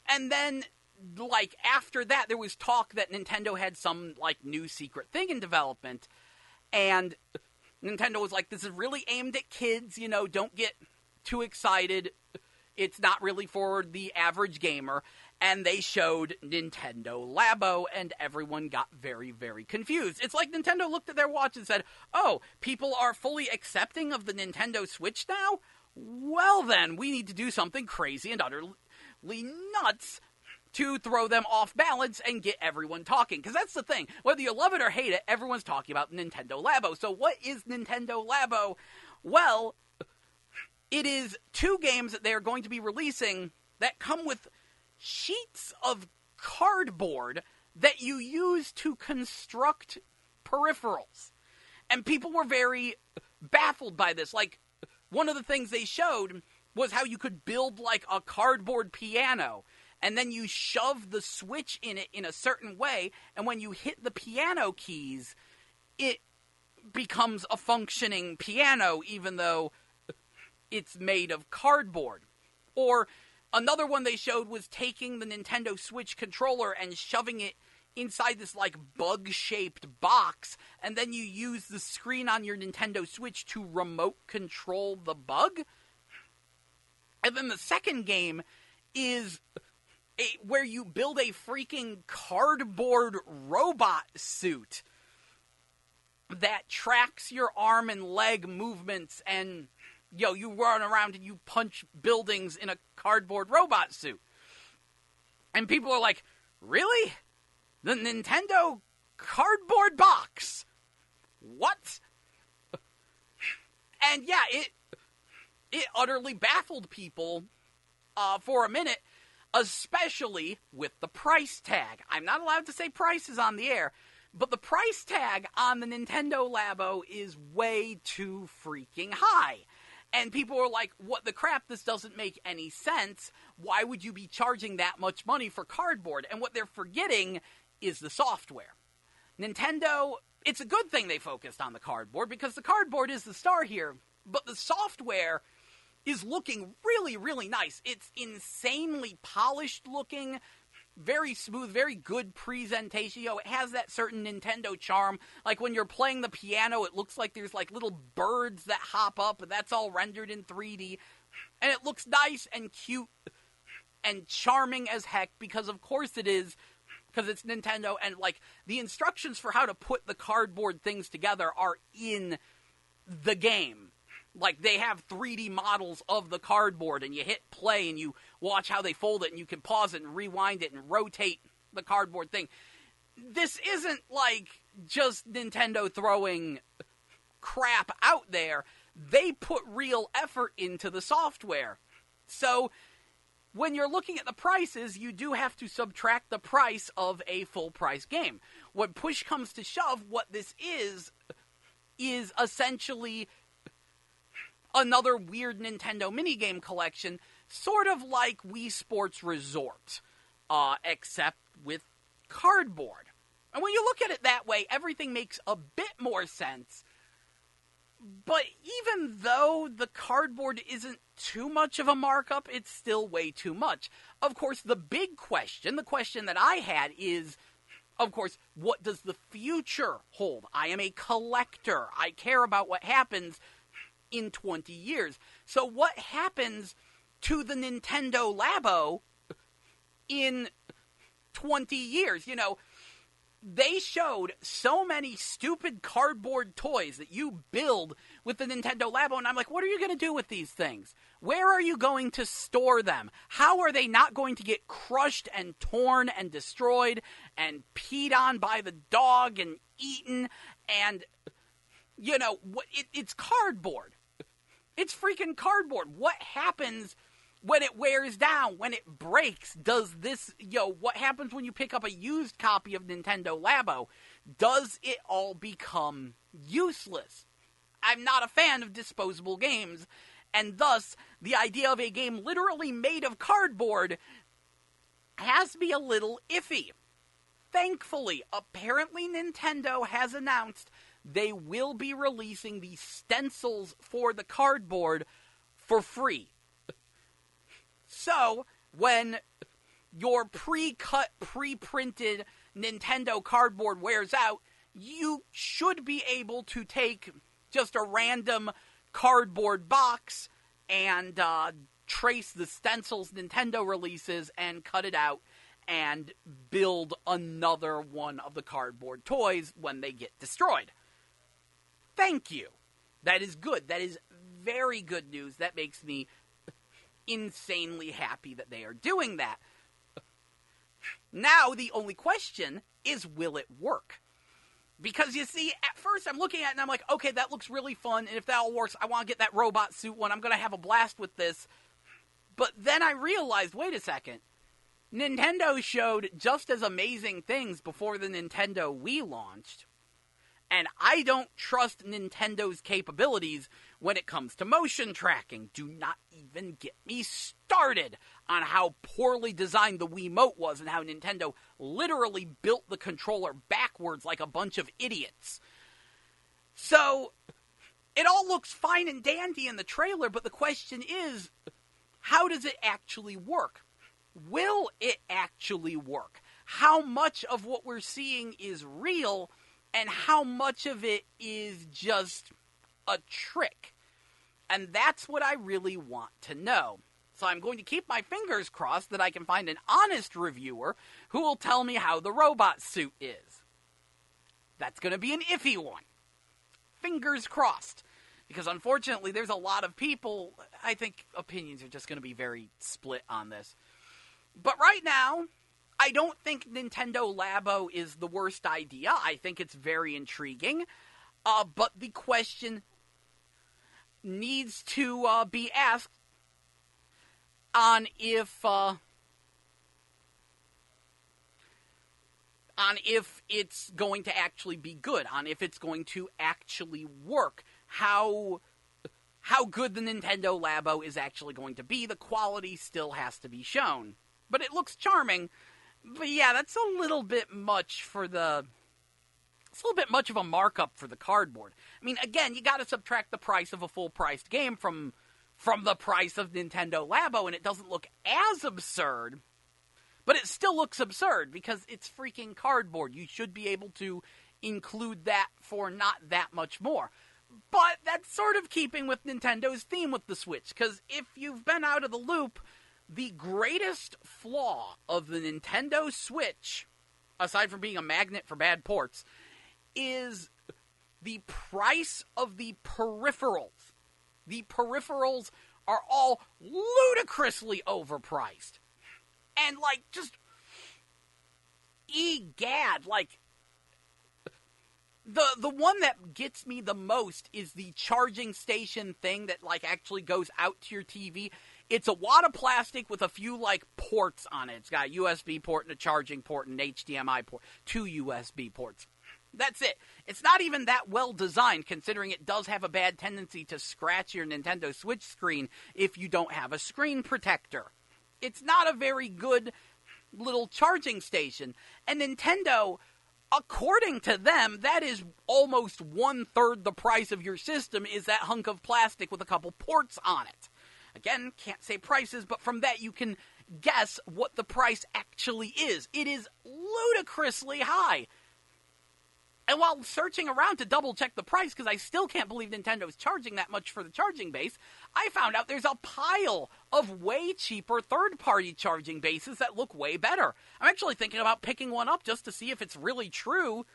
and then, like, after that, there was talk that Nintendo had some, like, new secret thing in development. And Nintendo was like, this is really aimed at kids, don't get too excited. It's not really for the average gamer. And they showed Nintendo Labo, and everyone got very, very confused. It's like Nintendo looked at their watch and said, oh, people are fully accepting of the Nintendo Switch now? Well then, we need to do something crazy and utterly nuts to throw them off balance and get everyone talking. Because that's the thing. Whether you love it or hate it, everyone's talking about Nintendo Labo. So what is Nintendo Labo? Well, it is 2 games that they are going to be releasing that come with sheets of cardboard that you use to construct peripherals. And people were very baffled by this. Like, one of the things they showed was how you could build, like, a cardboard piano, and then you shove the Switch in it in a certain way, and when you hit the piano keys, it becomes a functioning piano, even though it's made of cardboard. Or another one they showed was taking the Nintendo Switch controller and shoving it inside this, like, bug-shaped box, and then you use the screen on your Nintendo Switch to remote control the bug. And then the second game is where you build a freaking cardboard robot suit that tracks your arm and leg movements, and you run around and you punch buildings in a cardboard robot suit. And people are like, really? The Nintendo cardboard box? What? And yeah, it utterly baffled people for a minute, especially with the price tag. I'm not allowed to say prices on the air, But the price tag on the Nintendo Labo is way too freaking high. And people are like, what the crap, this doesn't make any sense. Why would you be charging that much money for cardboard? And what they're forgetting is the software. Nintendo, it's a good thing they focused on the cardboard, because the cardboard is the star here. But the software is looking really, really nice. It's insanely polished looking, very smooth, very good presentation. It has that certain Nintendo charm. Like when you're playing the piano, it looks like there's like little birds that hop up, and that's all rendered in 3D. And it looks nice and cute and charming as heck, because of course it is, because it's Nintendo. And like the instructions for how to put the cardboard things together are in the game. Like, they have 3D models of the cardboard, and you hit play, and you watch how they fold it, and you can pause it and rewind it and rotate the cardboard thing. This isn't, like, just Nintendo throwing crap out there. They put real effort into the software. So, when you're looking at the prices, you do have to subtract the price of a full-price game. When push comes to shove, what this is essentially another weird Nintendo minigame collection, sort of like Wii Sports Resort, except with cardboard. And when you look at it that way, everything makes a bit more sense. But even though the cardboard isn't too much of a markup, it's still way too much. Of course, the big question, the question that I had is, of course, what does the future hold? I am a collector. I care about what happens in 20 years. So what happens to the Nintendo Labo in 20 years? You know, they showed so many stupid cardboard toys that you build with the Nintendo Labo, and I'm like, what are you going to do with these things? Where are you going to store them? How are they not going to get crushed and torn and destroyed and peed on by the dog and eaten? And, you know, it's cardboard. It's freaking cardboard. What happens when it wears down, when it breaks? Does this, what happens when you pick up a used copy of Nintendo Labo? Does it all become useless? I'm not a fan of disposable games, and thus, the idea of a game literally made of cardboard has me a little iffy. Thankfully, apparently Nintendo has announced they will be releasing the stencils for the cardboard for free. So, when your pre-cut, pre-printed Nintendo cardboard wears out, you should be able to take just a random cardboard box and trace the stencils Nintendo releases and cut it out and build another one of the cardboard toys when they get destroyed. Thank you. That is good. That is very good news. That makes me insanely happy that they are doing that. Now, the only question is, will it work? Because, you see, at first I'm looking at it and I'm like, okay, that looks really fun, and if that all works, I want to get that robot suit one. I'm going to have a blast with this. But then I realized, wait a second. Nintendo showed just as amazing things before the Nintendo Wii launched. And I don't trust Nintendo's capabilities when it comes to motion tracking. Do not even get me started on how poorly designed the Wiimote was and how Nintendo literally built the controller backwards like a bunch of idiots. So, it all looks fine and dandy in the trailer, but the question is, how does it actually work? Will it actually work? How much of what we're seeing is real, and how much of it is just a trick? And that's what I really want to know. So I'm going to keep my fingers crossed that I can find an honest reviewer who will tell me how the robot suit is. That's going to be an iffy one. Fingers crossed. Because unfortunately, there's a lot of people, I think opinions are just going to be very split on this. But right now, I don't think Nintendo Labo is the worst idea. I think it's very intriguing. But the question needs to be asked on if on if it's going to actually be good, on if it's going to actually work, how good the Nintendo Labo is actually going to be. The quality still has to be shown. But it looks charming. But yeah, that's a little bit much for the... It's a little bit much of a markup for the cardboard. I mean, again, you gotta subtract the price of a full-priced game from the price of Nintendo Labo, and it doesn't look as absurd. But it still looks absurd, because it's freaking cardboard. You should be able to include that for not that much more. But that's sort of keeping with Nintendo's theme with the Switch, because if you've been out of the loop, the greatest flaw of the Nintendo Switch, aside from being a magnet for bad ports, is the price of the peripherals. The peripherals are all ludicrously overpriced. And, like, just... egad, like... The one that gets me the most is the charging station thing that, like, actually goes out to your TV. It's a wad of plastic with a few, like, ports on it. It's got a USB port and a charging port and an HDMI port. 2 USB ports. That's it. It's not even that well designed, considering it does have a bad tendency to scratch your Nintendo Switch screen if you don't have a screen protector. It's not a very good little charging station. And Nintendo, according to them, that is almost 1/3 the price of your system is that hunk of plastic with a couple ports on it. Again, can't say prices, but from that you can guess what the price actually is. It is ludicrously high. And while searching around to double-check the price, because I still can't believe Nintendo is charging that much for the charging base, I found out there's a pile of way cheaper third-party charging bases that look way better. I'm actually thinking about picking one up just to see if it's really true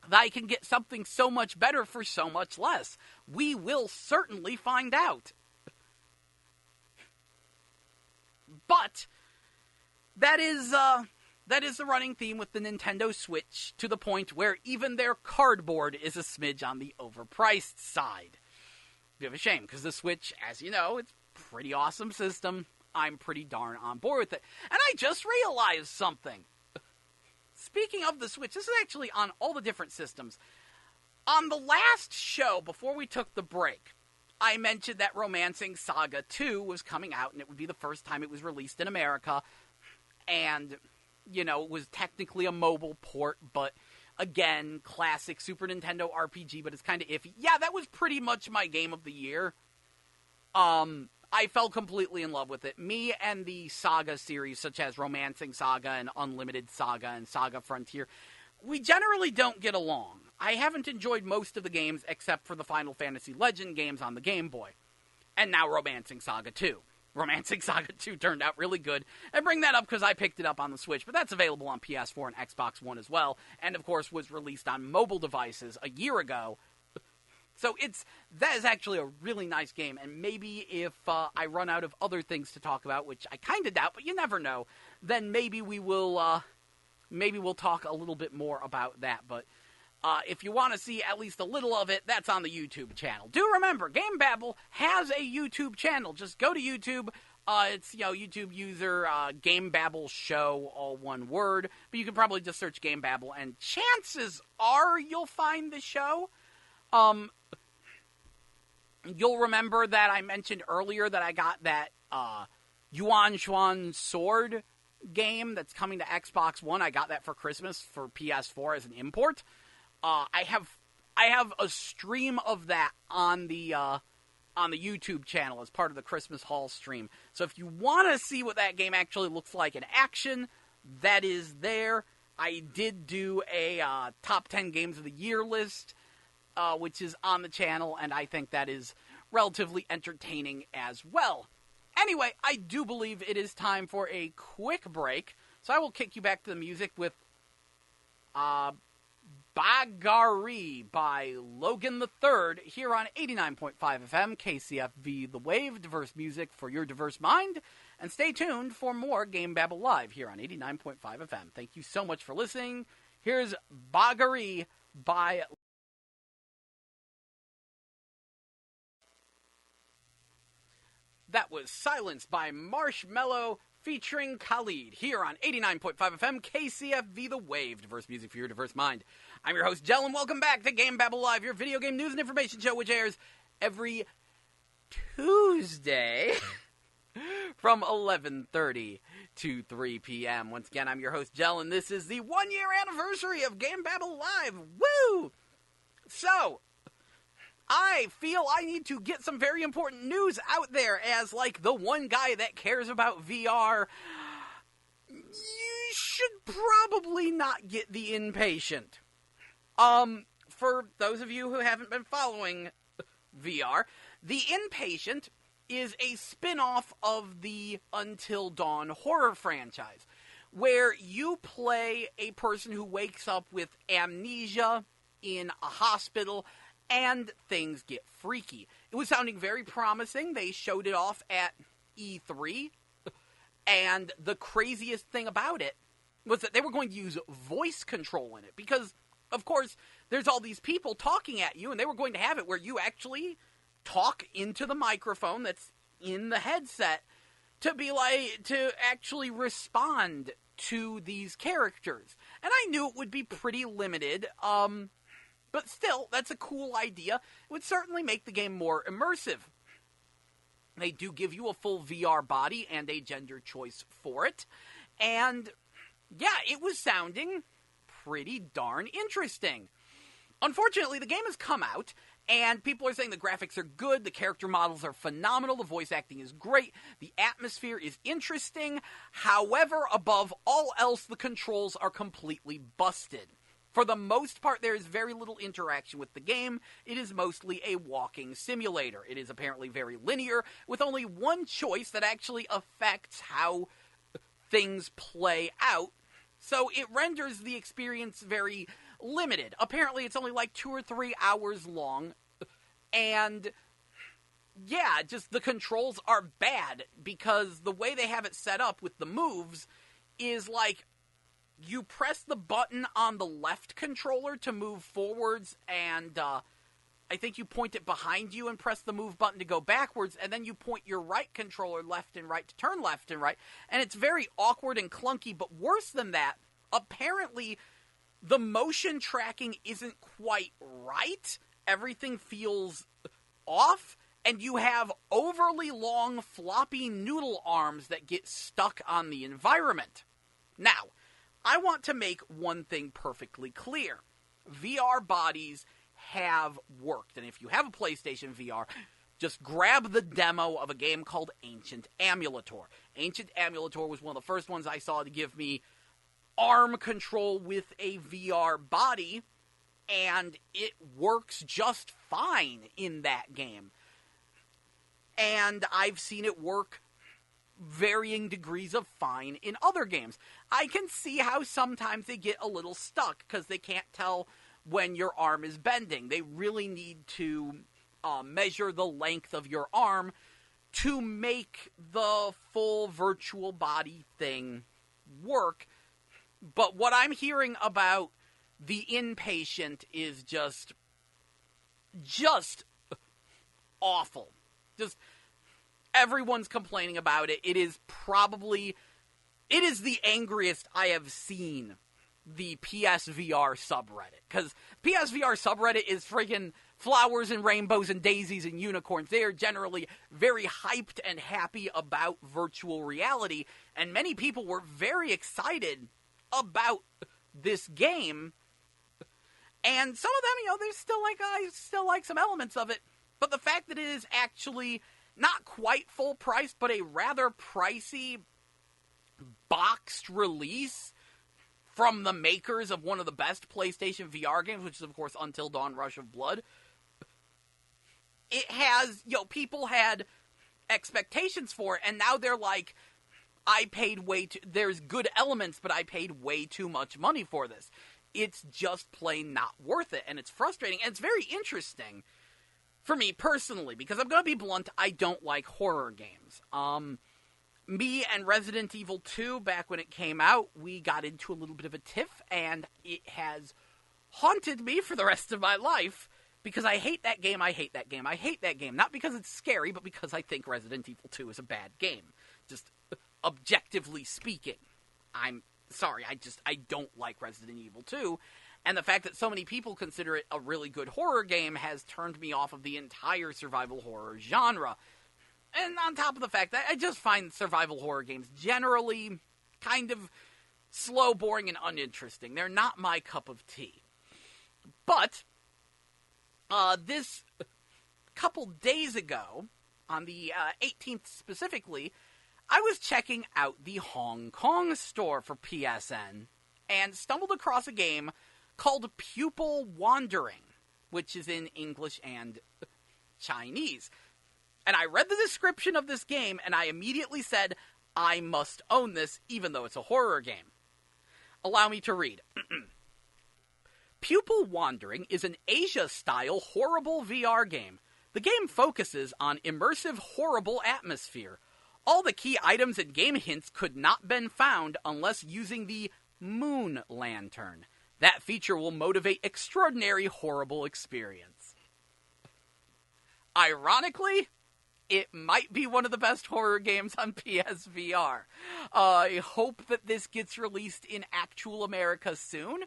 that I can get something so much better for so much less. We will certainly find out. But that is the running theme with the Nintendo Switch, to the point where even their cardboard is a smidge on the overpriced side. Bit of a shame, because the Switch, as you know, it's a pretty awesome system. I'm pretty darn on board with it. And I just realized something. Speaking of the Switch, this is actually on all the different systems. On the last show, before we took the break, I mentioned that Romancing Saga 2 was coming out, and it would be the first time it was released in America. And, you know, it was technically a mobile port, but again, classic Super Nintendo RPG, but it's kind of iffy. Yeah, that was pretty much my game of the year. I fell completely in love with it. Me and the Saga series, such as Romancing Saga and Unlimited Saga and Saga Frontier, we generally don't get along. I haven't enjoyed most of the games except for the Final Fantasy Legend games on the Game Boy. And now Romancing Saga 2. Romancing Saga 2 turned out really good. I bring that up because I picked it up on the Switch, but that's available on PS4 and Xbox One as well, and of course was released on mobile devices a year ago. So that is actually a really nice game, and maybe if I run out of other things to talk about, which I kind of doubt, but you never know, then maybe we'll talk a little bit more about that. But if you want to see at least a little of it, that's on the YouTube channel. Do remember, GameBabble has a YouTube channel. Just go to YouTube. It's, YouTube user GameBabble Show, all one word. But you can probably just search GameBabble, and chances are you'll find the show. You'll remember that I mentioned earlier that I got that Yuan Shuan Sword game that's coming to Xbox One. I got that for Christmas for PS4 as an import. I have a stream of that on the YouTube channel as part of the Christmas Haul stream. So if you want to see what that game actually looks like in action, that is there. I did do a top 10 games of the year list, which is on the channel, and I think that is relatively entertaining as well. Anyway, I do believe it is time for a quick break, so I will kick you back to the music with Bagari by Logan III here on 89.5 FM KCFV The Wave, diverse music for your diverse mind. And stay tuned for more GameBabble Live here on 89.5 FM. Thank you so much for listening. Here's Bagari by... That was Silence by Marshmello featuring Khalid, here on 89.5 FM KCFV The Wave. Diverse music for your diverse mind. I'm your host, Jell, and welcome back to GameBabble Live, your video game news and information show, which airs every Tuesday from 11:30 to 3 p.m. Once again, I'm your host, Jell, and this is the 1-year anniversary of GameBabble Live. Woo! So, I feel I need to get some very important news out there as, like, the one guy that cares about VR. You should probably not get the Inpatient. For those of you who haven't been following VR, the Inpatient is a spin-off of the Until Dawn horror franchise, where you play a person who wakes up with amnesia in a hospital, and things get freaky. It was sounding very promising. They showed it off at E3, and the craziest thing about it was that they were going to use voice control in it, because, of course, there's all these people talking at you, and they were going to have it where you actually talk into the microphone that's in the headset to actually respond to these characters. And I knew it would be pretty limited, but still, that's a cool idea. It would certainly make the game more immersive. They do give you a full VR body and a gender choice for it. And, yeah, it was sounding pretty darn interesting. Unfortunately, the game has come out, and people are saying the graphics are good, the character models are phenomenal, the voice acting is great, the atmosphere is interesting. However, above all else, the controls are completely busted. For the most part, there is very little interaction with the game. It is mostly a walking simulator. It is apparently very linear, with only one choice that actually affects how things play out. So it renders the experience very limited. Apparently, it's only like 2 or 3 hours long. And, yeah, just the controls are bad, because the way they have it set up with the moves is like, you press the button on the left controller to move forwards, and I think you point it behind you and press the move button to go backwards, and then you point your right controller left and right to turn left and right, and it's very awkward and clunky. But worse than that, apparently the motion tracking isn't quite right. Everything feels off, and you have overly long floppy noodle arms that get stuck on the environment. Now, I want to make one thing perfectly clear. VR bodies have worked. And if you have a PlayStation VR, just grab the demo of a game called Ancient Amulator. Ancient Amulator was one of the first ones I saw to give me arm control with a VR body, and it works just fine in that game. And I've seen it work varying degrees of fine in other games. I can see how sometimes they get a little stuck because they can't tell when your arm is bending. They really need to measure the length of your arm to make the full virtual body thing work. But what I'm hearing about the Inpatient is just awful. Just everyone's complaining about it. It is the angriest I have seen the PSVR subreddit. Because PSVR subreddit is friggin' flowers and rainbows and daisies and unicorns. They are generally very hyped and happy about virtual reality. And many people were very excited about this game. And some of them, there's still I still like some elements of it. But the fact that it is actually not quite full price, but a rather pricey boxed release from the makers of one of the best PlayStation VR games, which is, of course, Until Dawn Rush of Blood. It has, people had expectations for it, and now they're like, I paid there's good elements, but I paid way too much money for this. It's just plain not worth it, and it's frustrating, and it's very interesting for me personally, because I'm going to be blunt, I don't like horror games. Me and Resident Evil 2, back when it came out, we got into a little bit of a tiff, and it has haunted me for the rest of my life, because I hate that game, I hate that game. Not because it's scary, but because I think Resident Evil 2 is a bad game. Just objectively speaking. I'm sorry, I don't like Resident Evil 2, and the fact that so many people consider it a really good horror game has turned me off of the entire survival horror genre. And on top of the fact that I just find survival horror games generally kind of slow, boring, and uninteresting. They're not my cup of tea. But, this couple days ago, on the 18th specifically, I was checking out the Hong Kong store for PSN and stumbled across a game called Pupil Wandering, which is in English and Chinese. And I read the description of this game, and I immediately said, I must own this, even though it's a horror game. Allow me to read. Pupil Wandering is an Asia-style horrible VR game. The game focuses on immersive horrible atmosphere. All the key items and game hints could not been found unless using the Moon Lantern. That feature will motivate extraordinary horrible experience. Ironically, it might be one of the best horror games on PSVR. I hope that this gets released in actual America soon,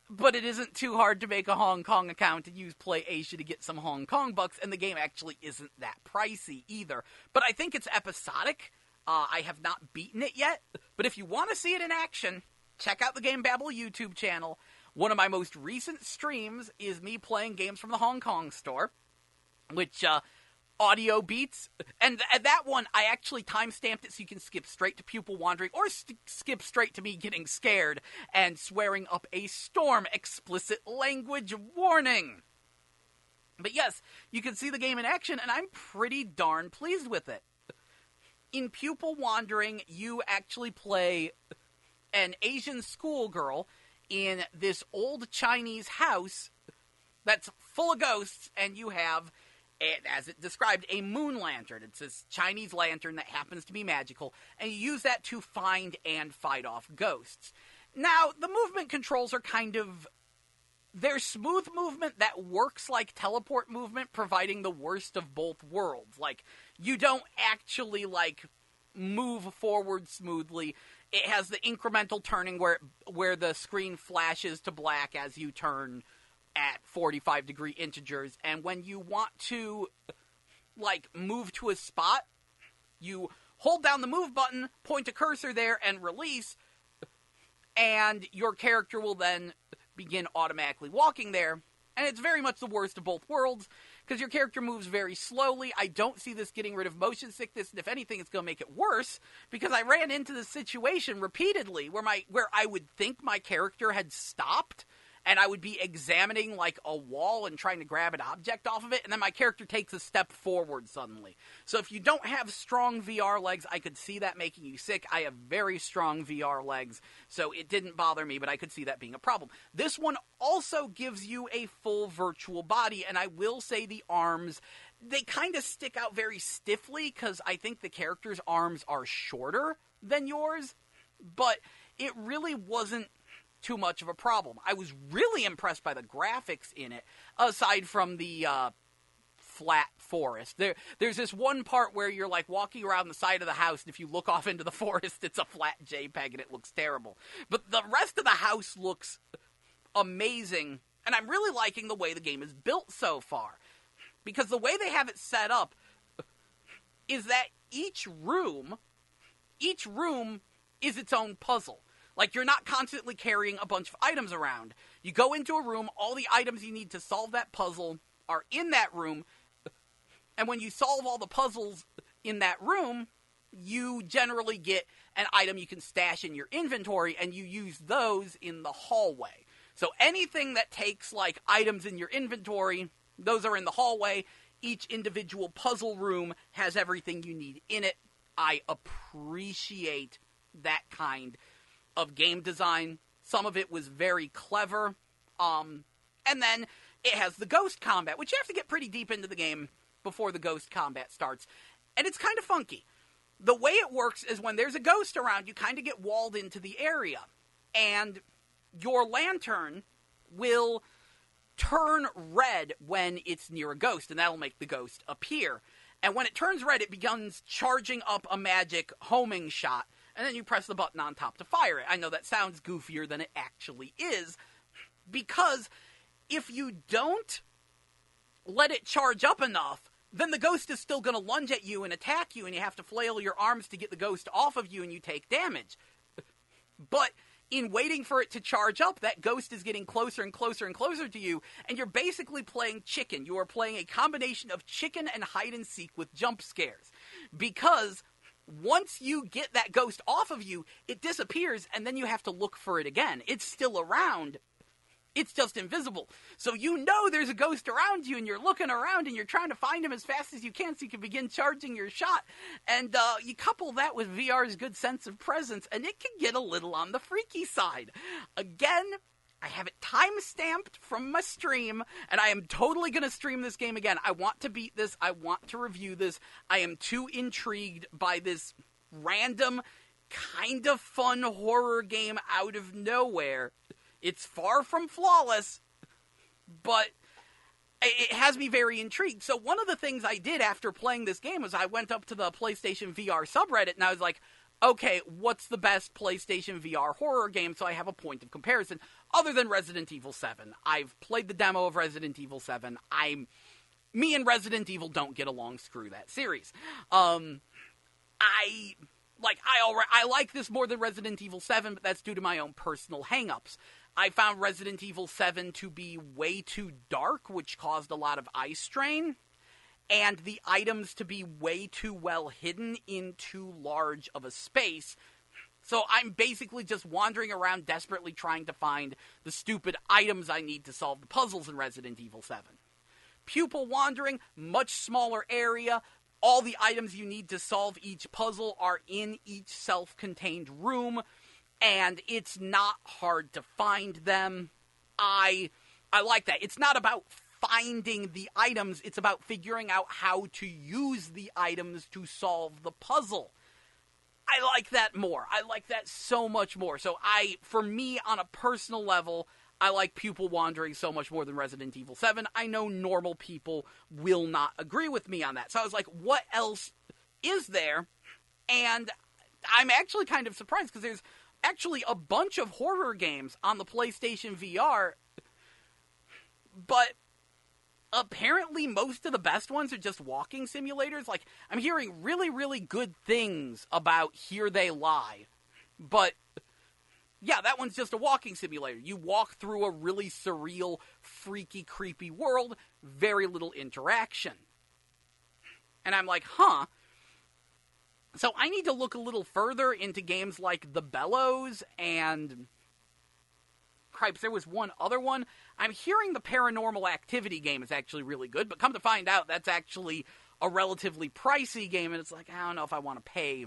but it isn't too hard to make a Hong Kong account and use Play Asia to get some Hong Kong bucks, and the game actually isn't that pricey either. But I think it's episodic. I have not beaten it yet, but if you want to see it in action, check out the GameBabble YouTube channel. One of my most recent streams is me playing games from the Hong Kong store, which, audio beats, and that one, I actually timestamped it so you can skip straight to Pupil Wandering, or skip straight to me getting scared and swearing up a storm. Explicit language warning. But yes, you can see the game in action, and I'm pretty darn pleased with it. In Pupil Wandering, you actually play an Asian schoolgirl in this old Chinese house that's full of ghosts, and you have, as it described, a moon lantern. It's this Chinese lantern that happens to be magical, and you use that to find and fight off ghosts. Now, the movement controls are kind of... They're smooth movement that works like teleport movement, providing the worst of both worlds. Like, you don't actually, move forward smoothly. It has the incremental turning where the screen flashes to black as you turn at 45-degree integers, and when you want to, move to a spot, you hold down the move button, point a cursor there, and release, and your character will then begin automatically walking there, and it's very much the worst of both worlds, because your character moves very slowly. I don't see this getting rid of motion sickness, and if anything, it's going to make it worse, because I ran into this situation repeatedly where I would think my character had stopped, and I would be examining, a wall and trying to grab an object off of it, and then my character takes a step forward suddenly. So if you don't have strong VR legs, I could see that making you sick. I have very strong VR legs, so it didn't bother me, but I could see that being a problem. This one also gives you a full virtual body, and I will say the arms, they kind of stick out very stiffly, because I think the character's arms are shorter than yours, but it really wasn't too much of a problem. I was really impressed by the graphics in it, aside from the flat forest. There's this one part where you're walking around the side of the house, and if you look off into the forest, it's a flat JPEG and it looks terrible. But the rest of the house looks amazing, and I'm really liking the way the game is built so far. Because the way they have it set up is that each room is its own puzzle. You're not constantly carrying a bunch of items around. You go into a room, all the items you need to solve that puzzle are in that room, and when you solve all the puzzles in that room, you generally get an item you can stash in your inventory, and you use those in the hallway. So anything that takes, items in your inventory, those are in the hallway. Each individual puzzle room has everything you need in it. I appreciate that kind of game design. Some of it was very clever. And then it has the ghost combat, which you have to get pretty deep into the game before the ghost combat starts. And it's kind of funky. The way it works is when there's a ghost around, you kind of get walled into the area. And your lantern will turn red when it's near a ghost, and that'll make the ghost appear. And when it turns red, it begins charging up a magic homing shot, and then you press the button on top to fire it. I know that sounds goofier than it actually is, because if you don't let it charge up enough, then the ghost is still going to lunge at you and attack you, and you have to flail your arms to get the ghost off of you, and you take damage. But in waiting for it to charge up, that ghost is getting closer and closer and closer to you, and you're basically playing chicken. You are playing a combination of chicken and hide-and-seek with jump scares. Because once you get that ghost off of you, it disappears, and then you have to look for it again. It's still around. It's just invisible. So you know there's a ghost around you, and you're looking around, and you're trying to find him as fast as you can so you can begin charging your shot. And you couple that with VR's good sense of presence, and it can get a little on the freaky side. Again, I have it time-stamped from my stream, and I am totally going to stream this game again. I want to beat this. I want to review this. I am too intrigued by this random, kind of fun horror game out of nowhere. It's far from flawless, but it has me very intrigued. So one of the things I did after playing this game was I went up to the PlayStation VR subreddit, and I was like, okay, what's the best PlayStation VR horror game so I have a point of comparison other than Resident Evil 7? I've played the demo of Resident Evil 7. Me and Resident Evil don't get along, screw that series. I like this more than Resident Evil 7, but that's due to my own personal hangups. I found Resident Evil 7 to be way too dark, which caused a lot of eye strain, and the items to be way too well hidden in too large of a space. So I'm basically just wandering around desperately trying to find the stupid items I need to solve the puzzles in Resident Evil 7. Pupil wandering, much smaller area. All the items you need to solve each puzzle are in each self-contained room, and it's not hard to find them. I like that. It's not about finding the items, it's about figuring out how to use the items to solve the puzzle. I like that more. I like that so much more. So for me, on a personal level, I like Pupil Wandering so much more than Resident Evil 7. I know normal people will not agree with me on that. So I was like, what else is there? And I'm actually kind of surprised, because there's actually a bunch of horror games on the PlayStation VR, but apparently most of the best ones are just walking simulators. Like, I'm hearing really, really good things about Here They Lie, but yeah, that one's just a walking simulator. You walk through a really surreal, freaky, creepy world, very little interaction. And I'm like, huh. So I need to look a little further into games like The Bellows and... Cripes, there was one other one. I'm hearing the Paranormal Activity game is actually really good, but come to find out, that's actually a relatively pricey game, and it's like, I don't know if I want to pay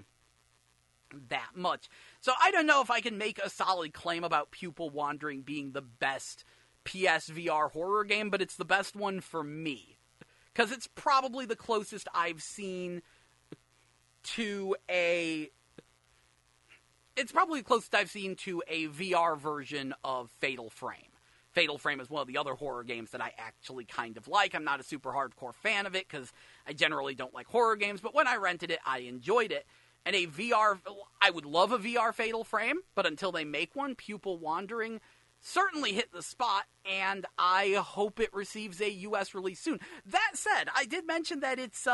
that much. So I don't know if I can make a solid claim about Pupil Wandering being the best PSVR horror game, but it's the best one for me. Because it's probably the closest I've seen to a... It's probably the closest I've seen to a VR version of Fatal Frame. Fatal Frame is one of the other horror games that I actually kind of like. I'm not a super hardcore fan of it, because I generally don't like horror games, but when I rented it, I enjoyed it. And a VR... I would love a VR Fatal Frame, but until they make one, Pupil Wandering certainly hit the spot, and I hope it receives a US release soon. That said, I did mention that it's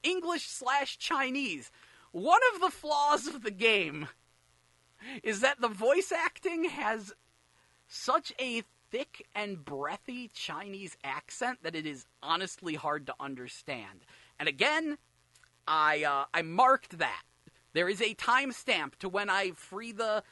English/Chinese. One of the flaws of the game is that the voice acting has such a thick and breathy Chinese accent that it is honestly hard to understand. And again, I marked that. There is a timestamp to when I free the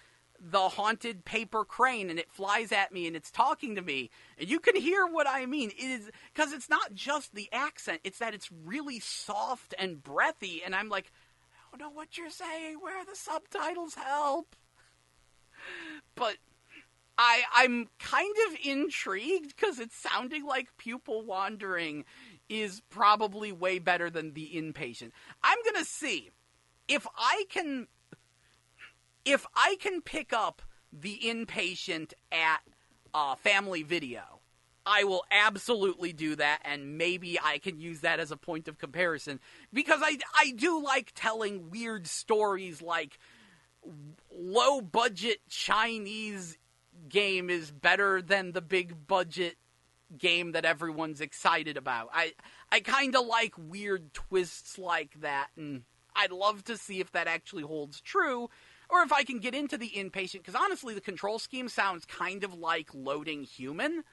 haunted paper crane and it flies at me and it's talking to me, and you can hear what I mean. It is, because it's not just the accent, it's that it's really soft and breathy, and I'm like, I don't know what you're saying, where are the subtitles, help? But I'm kind of intrigued, because it's sounding like Pupil Wandering is probably way better than The Inpatient. I'm gonna see if I can pick up The Inpatient at Family Video, I will absolutely do that, and maybe I can use that as a point of comparison, because I do like telling weird stories like low-budget Chinese game is better than the big-budget game that everyone's excited about. I kind of like weird twists like that, and I'd love to see if that actually holds true, or if I can get into the inpatient, because honestly, the control scheme sounds kind of like Loading Human,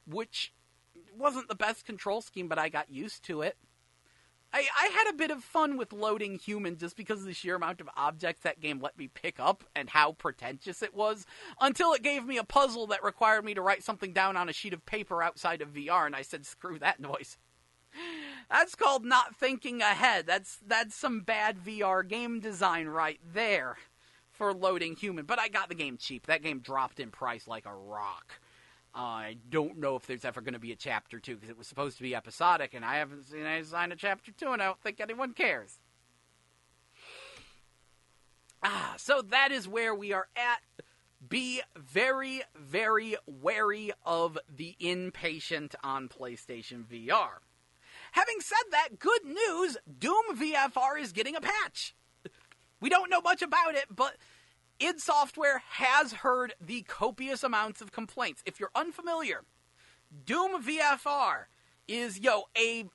which wasn't the best control scheme, but I got used to it. I had a bit of fun with Loading Human just because of the sheer amount of objects that game let me pick up and how pretentious it was, until it gave me a puzzle that required me to write something down on a sheet of paper outside of VR, and I said, screw that noise. That's called not thinking ahead. That's some bad VR game design right there for Loading Human. But I got the game cheap. That game dropped in price like a rock. I don't know if there's ever going to be a Chapter 2, because it was supposed to be episodic, and I haven't seen any sign of Chapter 2, and I don't think anyone cares. So that is where we are at. Be very, very wary of the inpatient on PlayStation VR. Having said that, good news, Doom VFR is getting a patch. We don't know much about it, but id Software has heard the copious amounts of complaints. If you're unfamiliar, Doom VFR is, a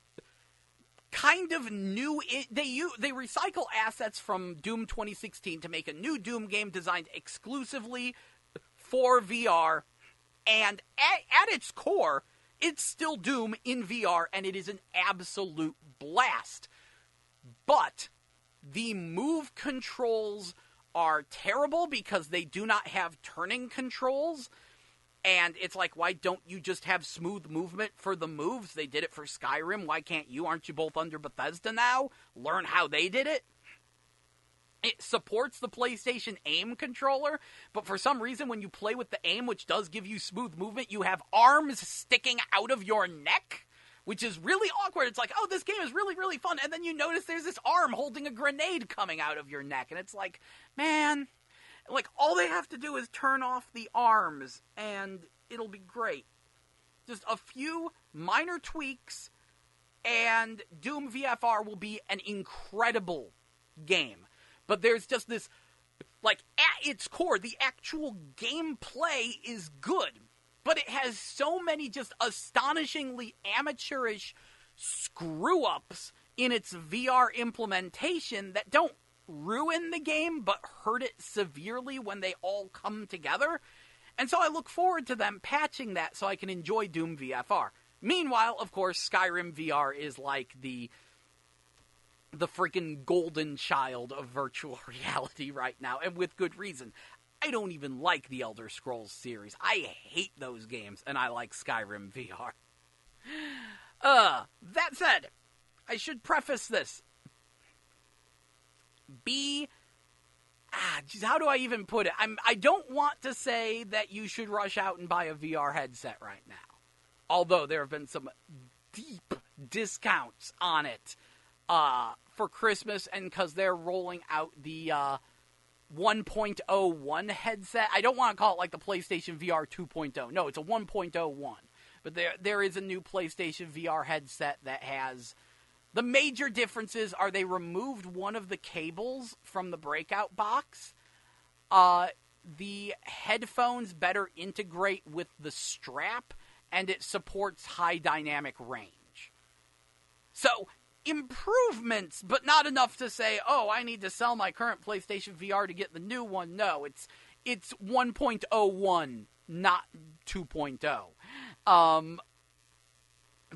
kind of new... They recycle assets from Doom 2016 to make a new Doom game designed exclusively for VR, and at its core, it's still Doom in VR, and it is an absolute blast. But the move controls are terrible because they do not have turning controls, and it's like, why don't you just have smooth movement for the moves? They did it for Skyrim, why can't you? Aren't you both under Bethesda now? Learn how they did it. It supports the PlayStation aim controller, but for some reason when you play with the aim, which does give you smooth movement, you have arms sticking out of your neck, which is really awkward. It's like, oh, this game is really, really fun, and then you notice there's this arm holding a grenade coming out of your neck, and it's like, man, like, all they have to do is turn off the arms, and it'll be great. Just a few minor tweaks, and Doom VFR will be an incredible game. But there's just this, like, at its core, the actual gameplay is good. But it has so many just astonishingly amateurish screw-ups in its VR implementation that don't ruin the game, but hurt it severely when they all come together. And so I look forward to them patching that so I can enjoy Doom VFR. Meanwhile, of course, Skyrim VR is like the freaking golden child of virtual reality right now, and with good reason. I don't even like the Elder Scrolls series. I hate those games, and I like Skyrim VR. That said, I should preface this. How do I even put it? I don't want to say that you should rush out and buy a VR headset right now. Although there have been some deep discounts on it for Christmas, and because they're rolling out the 1.01 headset. I don't want to call it like the PlayStation VR 2.0. No, it's a 1.01. But there is a new PlayStation VR headset that has... The major differences are they removed one of the cables from the breakout box. The headphones better integrate with the strap, and it supports high dynamic range. So, improvements, but not enough to say, oh, I need to sell my current PlayStation VR to get the new one. No, it's 1.01, not 2.0.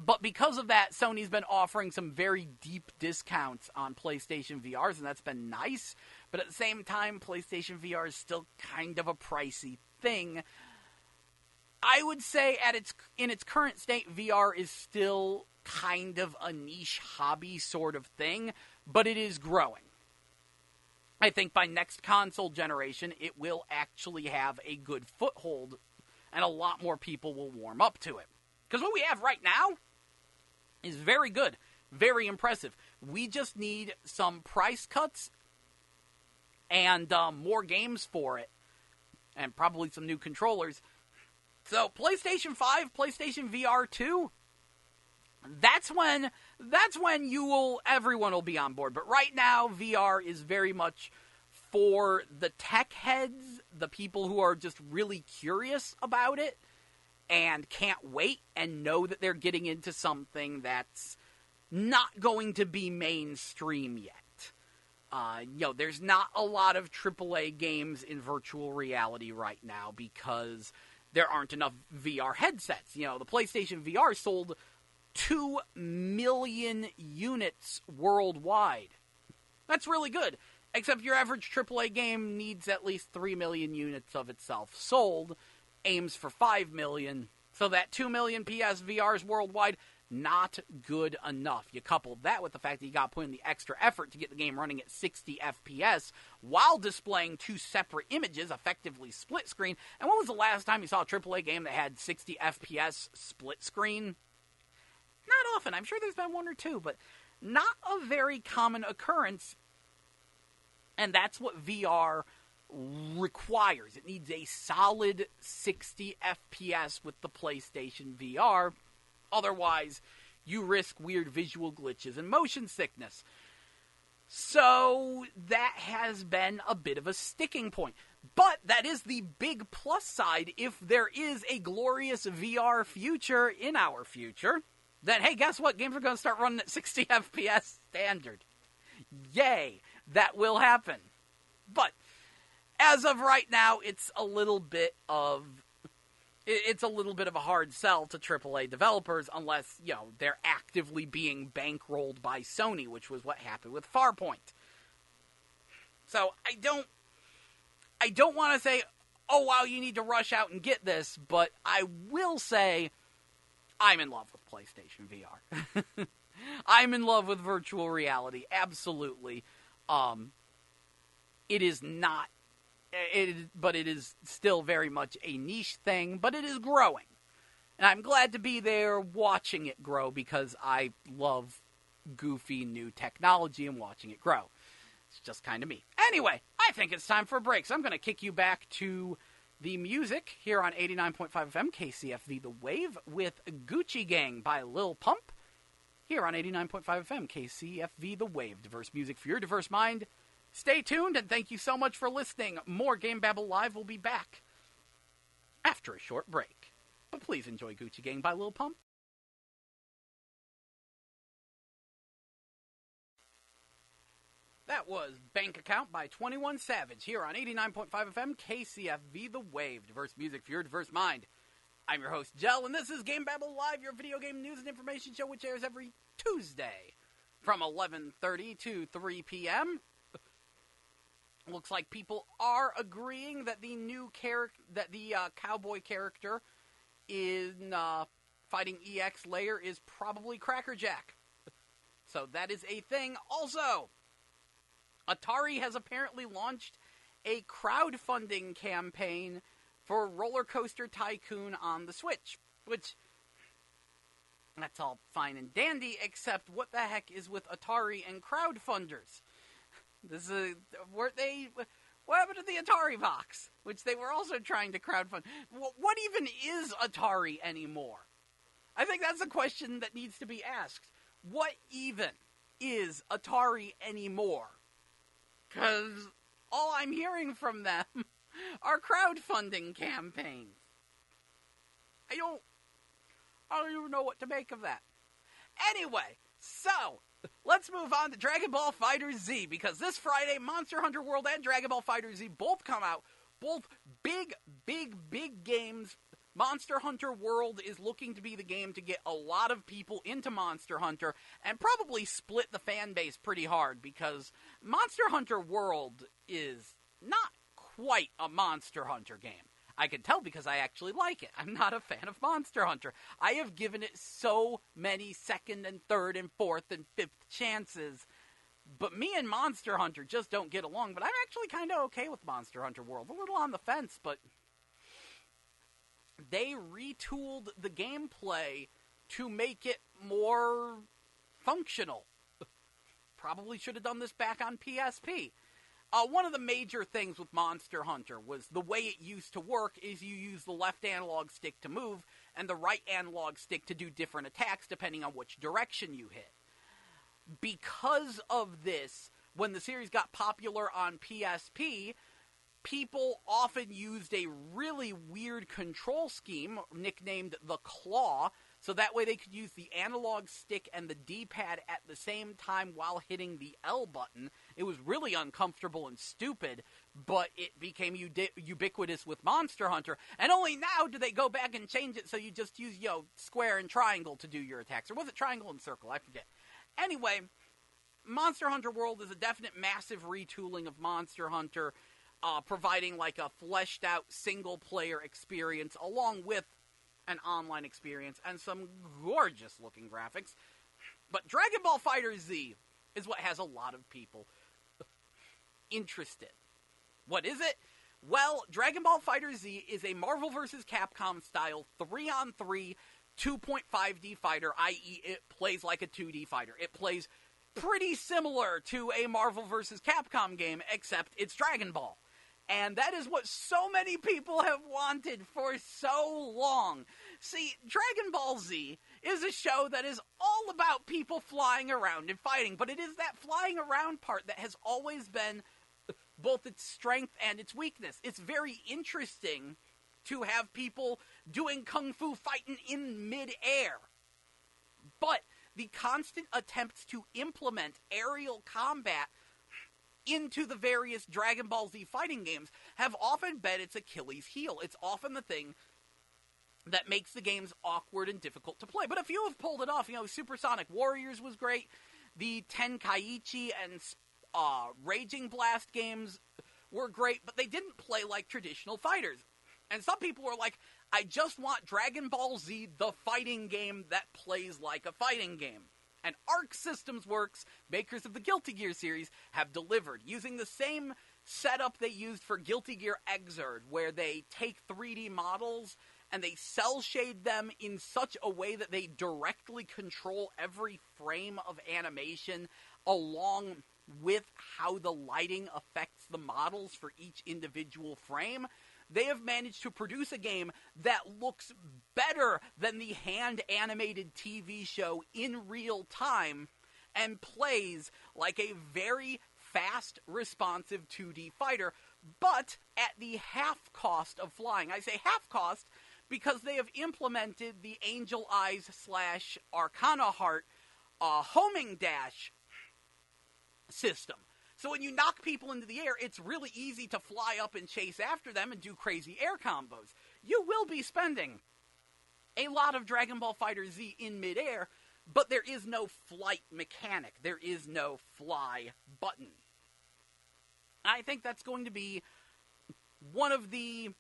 But because of that, Sony's been offering some very deep discounts on PlayStation VRs, and that's been nice. But at the same time, PlayStation VR is still kind of a pricey thing. I would say in its current state, VR is still kind of a niche hobby sort of thing, but it is growing. I think by next console generation, it will actually have a good foothold, and a lot more people will warm up to it. Because what we have right now is very good, very impressive. We just need some price cuts and more games for it, and probably some new controllers So, PlayStation 5, PlayStation VR 2, that's when everyone will be on board. But right now, VR is very much for the tech heads, the people who are just really curious about it and can't wait and know that they're getting into something that's not going to be mainstream yet. There's not a lot of AAA games in virtual reality right now because there aren't enough VR headsets. The PlayStation VR sold 2 million units worldwide. That's really good. Except your average AAA game needs at least 3 million units of itself sold, aims for 5 million. So that 2 million PS VRs worldwide, not good enough. You couple that with the fact that you got to put in the extra effort to get the game running at 60 FPS while displaying 2 separate images, effectively split screen. And when was the last time you saw a AAA game that had 60 FPS split screen? Not often. I'm sure there's been one or two, but not a very common occurrence. And that's what VR requires. It needs a solid 60 FPS with the PlayStation VR. Otherwise, you risk weird visual glitches and motion sickness. So that has been a bit of a sticking point. But that is the big plus side. If there is a glorious VR future in our future, then hey, guess what? Games are going to start running at 60 FPS standard. Yay, that will happen. But as of right now, it's a little bit of a hard sell to AAA developers unless, they're actively being bankrolled by Sony, which was what happened with Farpoint. So I don't want to say, oh wow, you need to rush out and get this, but I will say I'm in love with PlayStation VR. I'm in love with virtual reality, absolutely. It is not, but it is still very much a niche thing, but it is growing. And I'm glad to be there watching it grow because I love goofy new technology and watching it grow. It's just kind of me. Anyway, I think it's time for a break, so I'm going to kick you back to the music here on 89.5 FM KCFV The Wave with Gucci Gang by Lil Pump here on 89.5 FM KCFV The Wave. Diverse music for your diverse mind. Stay tuned, and thank you so much for listening. More GameBabble Live will be back after a short break. But please enjoy Gucci Gang by Lil Pump. That was Bank Account by 21 Savage here on 89.5 FM KCFV The Wave. Diverse music for your diverse mind. I'm your host, Jell, and this is GameBabble Live, your video game news and information show, which airs every Tuesday from 11:30 to 3 p.m., Looks like people are agreeing that the new cowboy character in Fighting EX layer is probably Crackerjack. So that is a thing. Also, Atari has apparently launched a crowdfunding campaign for Roller Coaster Tycoon on the Switch, which, that's all fine and dandy, except what the heck is with Atari and crowdfunders? What happened to the Atari box, which they were also trying to crowdfund? What even is Atari anymore? I think that's a question that needs to be asked. What even is Atari anymore? Because all I'm hearing from them are crowdfunding campaigns. I don't even know what to make of that. Anyway, so let's move on to Dragon Ball FighterZ, because this Friday, Monster Hunter World and Dragon Ball FighterZ both come out. Both big games. Monster Hunter World is looking to be the game to get a lot of people into Monster Hunter and probably split the fan base pretty hard, because Monster Hunter World is not quite a Monster Hunter game. I can tell because I actually like it. I'm not a fan of Monster Hunter. I have given it so many second and third and fourth and fifth chances, but me and Monster Hunter just don't get along. But I'm actually kind of okay with Monster Hunter World. A little on the fence, but they retooled the gameplay to make it more functional. Probably should have done this back on PSP. One of the major things with Monster Hunter was the way it used to work is you use the left analog stick to move and the right analog stick to do different attacks depending on which direction you hit. Because of this, when the series got popular on PSP, people often used a really weird control scheme, nicknamed the Claw, so that way they could use the analog stick and the D-pad at the same time while hitting the L button. It was really uncomfortable and stupid, but it became ubiquitous with Monster Hunter, and only now do they go back and change it so you just use, square and triangle to do your attacks. Or was it triangle and circle? I forget. Anyway, Monster Hunter World is a definite massive retooling of Monster Hunter, providing like a fleshed out single-player experience along with an online experience and some gorgeous-looking graphics. But Dragon Ball FighterZ is what has a lot of people interested. What is it? Well, Dragon Ball FighterZ is a Marvel vs. Capcom style 3-on-3 2.5D fighter, i.e. it plays like a 2D fighter. It plays pretty similar to a Marvel vs. Capcom game, except it's Dragon Ball. And that is what so many people have wanted for so long. See, Dragon Ball Z is a show that is all about people flying around and fighting, but it is that flying around part that has always been both its strength and its weakness. It's very interesting to have people doing kung fu fighting in mid-air. But the constant attempts to implement aerial combat into the various Dragon Ball Z fighting games have often been its Achilles heel. It's often the thing that makes the games awkward and difficult to play. But a few have pulled it off. Supersonic Warriors was great. The Tenkaichi and Raging Blast games were great, but they didn't play like traditional fighters. And some people were like, I just want Dragon Ball Z, the fighting game that plays like a fighting game. And Arc Systems Works, makers of the Guilty Gear series, have delivered, using the same setup they used for Guilty Gear Xrd, where they take 3D models and they cel-shade them in such a way that they directly control every frame of animation, along with how the lighting affects the models for each individual frame. They have managed to produce a game that looks better than the hand-animated TV show in real time and plays like a very fast, responsive 2D fighter, but at the half cost of flying. I say half cost because they have implemented the Angel Eyes / Arcana Heart homing dash system. So when you knock people into the air, it's really easy to fly up and chase after them and do crazy air combos. You will be spending a lot of Dragon Ball FighterZ in midair, but there is no flight mechanic. There is no fly button. I think that's going to be one of the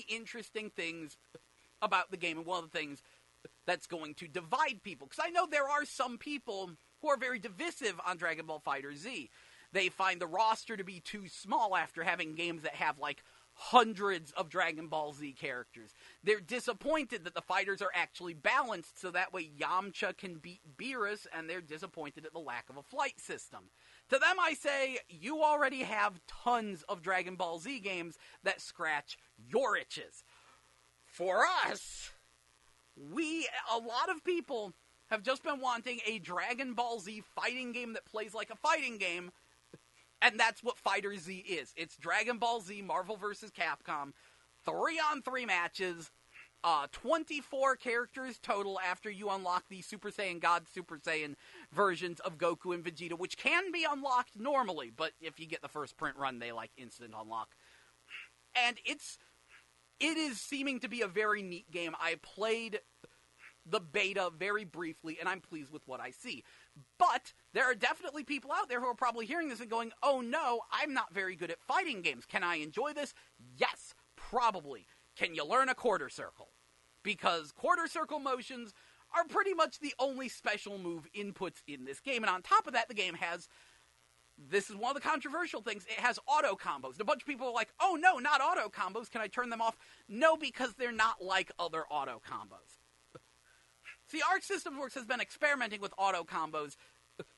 interesting things about the game, and one of the things that's going to divide people. Because I know there are some people who are very divisive on Dragon Ball FighterZ. They find the roster to be too small after having games that have, like, hundreds of Dragon Ball Z characters. They're disappointed that the fighters are actually balanced, so that way Yamcha can beat Beerus, and they're disappointed at the lack of a flight system. To them I say, you already have tons of Dragon Ball Z games that scratch your itches. For us, a lot of people have just been wanting a Dragon Ball Z fighting game that plays like a fighting game, and that's what FighterZ is. It's Dragon Ball Z Marvel vs. Capcom, 3-on-3 matches, 24 characters total after you unlock the Super Saiyan God, Super Saiyan versions of Goku and Vegeta, which can be unlocked normally, but if you get the first print run, they, instant unlock. And it is seeming to be a very neat game. I played the beta very briefly, and I'm pleased with what I see. But there are definitely people out there who are probably hearing this and going, oh no, I'm not very good at fighting games. Can I enjoy this? Yes, probably. Can you learn a quarter circle? Because quarter circle motions are pretty much the only special move inputs in this game. And on top of that, the game has, this is one of the controversial things, it has auto combos. And a bunch of people are like, oh no, not auto combos. Can I turn them off? No, because they're not like other auto combos. See, Arc Systems Works has been experimenting with auto combos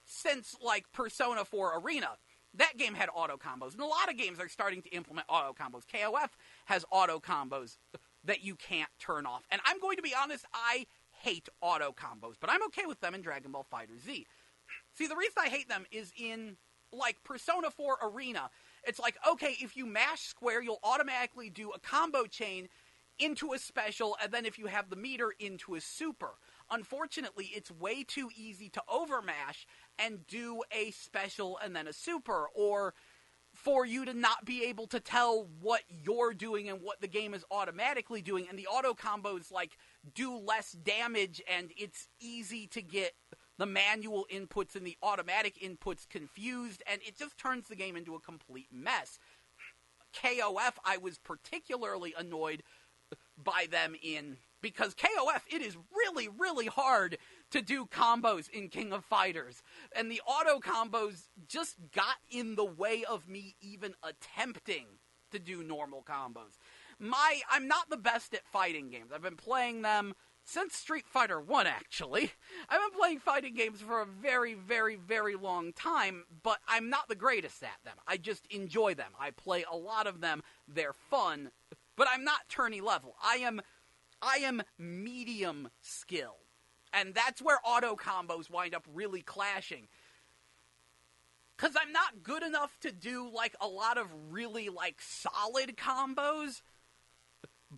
since, like, Persona 4 Arena. That game had auto combos, and a lot of games are starting to implement auto combos. KOF has auto combos that you can't turn off. And I'm going to be honest, I hate auto combos, but I'm okay with them in Dragon Ball FighterZ. See, the reason I hate them is in, like, Persona 4 Arena, it's like, okay, if you mash square, you'll automatically do a combo chain into a special, and then if you have the meter, into a super. Unfortunately, it's way too easy to overmash and do a special and then a super, or for you to not be able to tell what you're doing and what the game is automatically doing, and the auto combos, like, do less damage, and it's easy to get the manual inputs and the automatic inputs confused, and it just turns the game into a complete mess. KOF, I was particularly annoyed by them in, because KOF, it is really, really hard to do combos in King of Fighters, and the auto combos just got in the way of me even attempting to do normal combos. I'm not the best at fighting games. I've been playing them since Street Fighter 1, actually. I've been playing fighting games for a very, very, very long time, but I'm not the greatest at them. I just enjoy them. I play a lot of them. They're fun, but I'm not tourney level. I am medium skill, and that's where auto combos wind up really clashing. Because I'm not good enough to do, like, a lot of really, like, solid combos,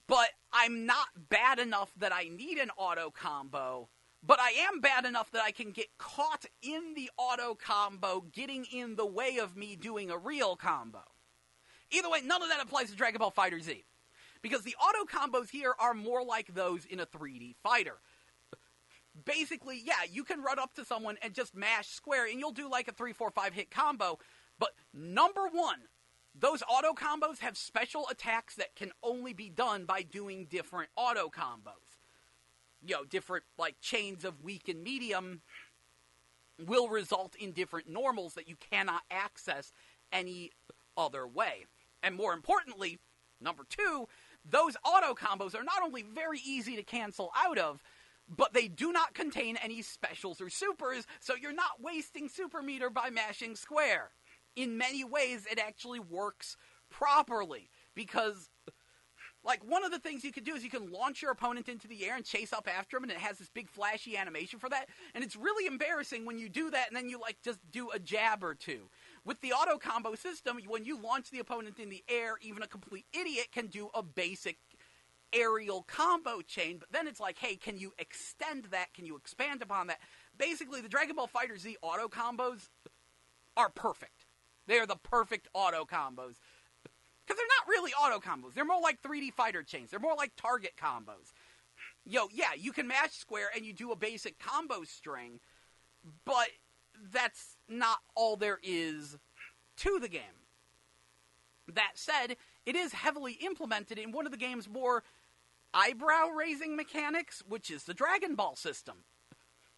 but I'm not bad enough that I need an auto combo, but I am bad enough that I can get caught in the auto combo getting in the way of me doing a real combo. Either way, none of that applies to Dragon Ball FighterZ, because the auto combos here are more like those in a 3D fighter. Basically, yeah, you can run up to someone and just mash square, and you'll do like a 3-4-5 hit combo, but number one, those auto combos have special attacks that can only be done by doing different auto combos. You know, different, like, chains of weak and medium will result in different normals that you cannot access any other way. And more importantly, number two, those auto combos are not only very easy to cancel out of, but they do not contain any specials or supers, so you're not wasting super meter by mashing square. In many ways, it actually works properly, because, like, one of the things you can do is you can launch your opponent into the air and chase up after him, and it has this big flashy animation for that, and it's really embarrassing when you do that and then you, like, just do a jab or two. With the auto combo system, when you launch the opponent in the air, even a complete idiot can do a basic aerial combo chain, but then it's like, hey, can you extend that? Can you expand upon that? Basically, the Dragon Ball FighterZ auto combos are perfect. They are the perfect auto combos. Because they're not really auto combos. They're more like 3D fighter chains. They're more like target combos. Yo, yeah, you can mash square and you do a basic combo string, but that's not all there is to the game. That said, it is heavily implemented in one of the game's more eyebrow-raising mechanics, which is the Dragon Ball system.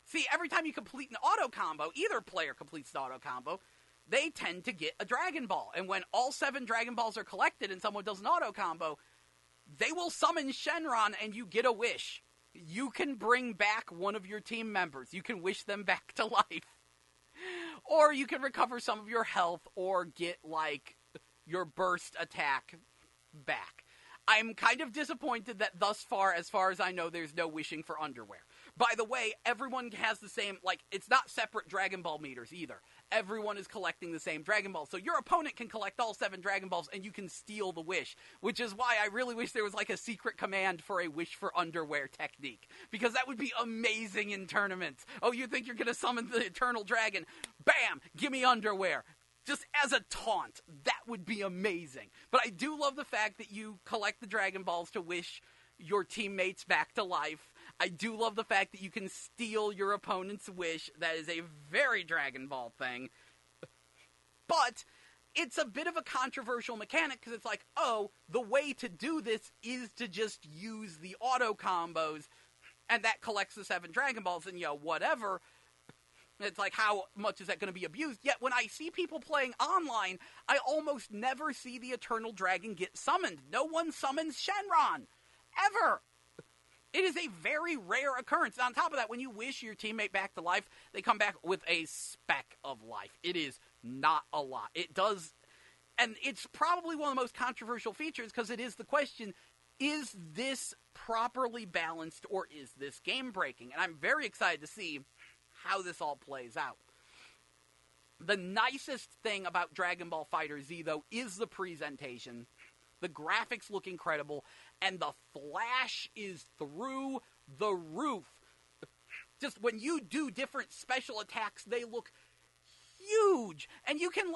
See, every time you complete an auto combo, either player completes the auto combo, they tend to get a Dragon Ball. And when all 7 Dragon Balls are collected and someone does an auto combo, they will summon Shenron and you get a wish. You can bring back one of your team members. You can wish them back to life. Or you can recover some of your health or get, like, your burst attack back. I'm kind of disappointed that thus far as I know, there's no wishing for underwear. By the way, everyone has the same, like, it's not separate Dragon Ball meters either. Everyone is collecting the same Dragon Ball. So your opponent can collect all 7 Dragon Balls and you can steal the wish. Which is why I really wish there was, like, a secret command for a wish for underwear technique. Because that would be amazing in tournaments. Oh, you think you're going to summon the Eternal Dragon? Bam! Give me underwear. Just as a taunt. That would be amazing. But I do love the fact that you collect the Dragon Balls to wish your teammates back to life. I do love the fact that you can steal your opponent's wish. That is a very Dragon Ball thing. But it's a bit of a controversial mechanic because it's like, oh, the way to do this is to just use the auto combos, and that collects the 7 Dragon Balls, and, you know, whatever. It's like, how much is that going to be abused? Yet when I see people playing online, I almost never see the Eternal Dragon get summoned. No one summons Shenron. Ever. It is a very rare occurrence. On top of that, when you wish your teammate back to life, they come back with a speck of life. It is not a lot. It does, and it's probably one of the most controversial features because it is the question, is this properly balanced or is this game breaking? And I'm very excited to see how this all plays out. The nicest thing about Dragon Ball FighterZ, though, is the presentation. The graphics look incredible, and the flash is through the roof. Just when you do different special attacks, they look huge, and you can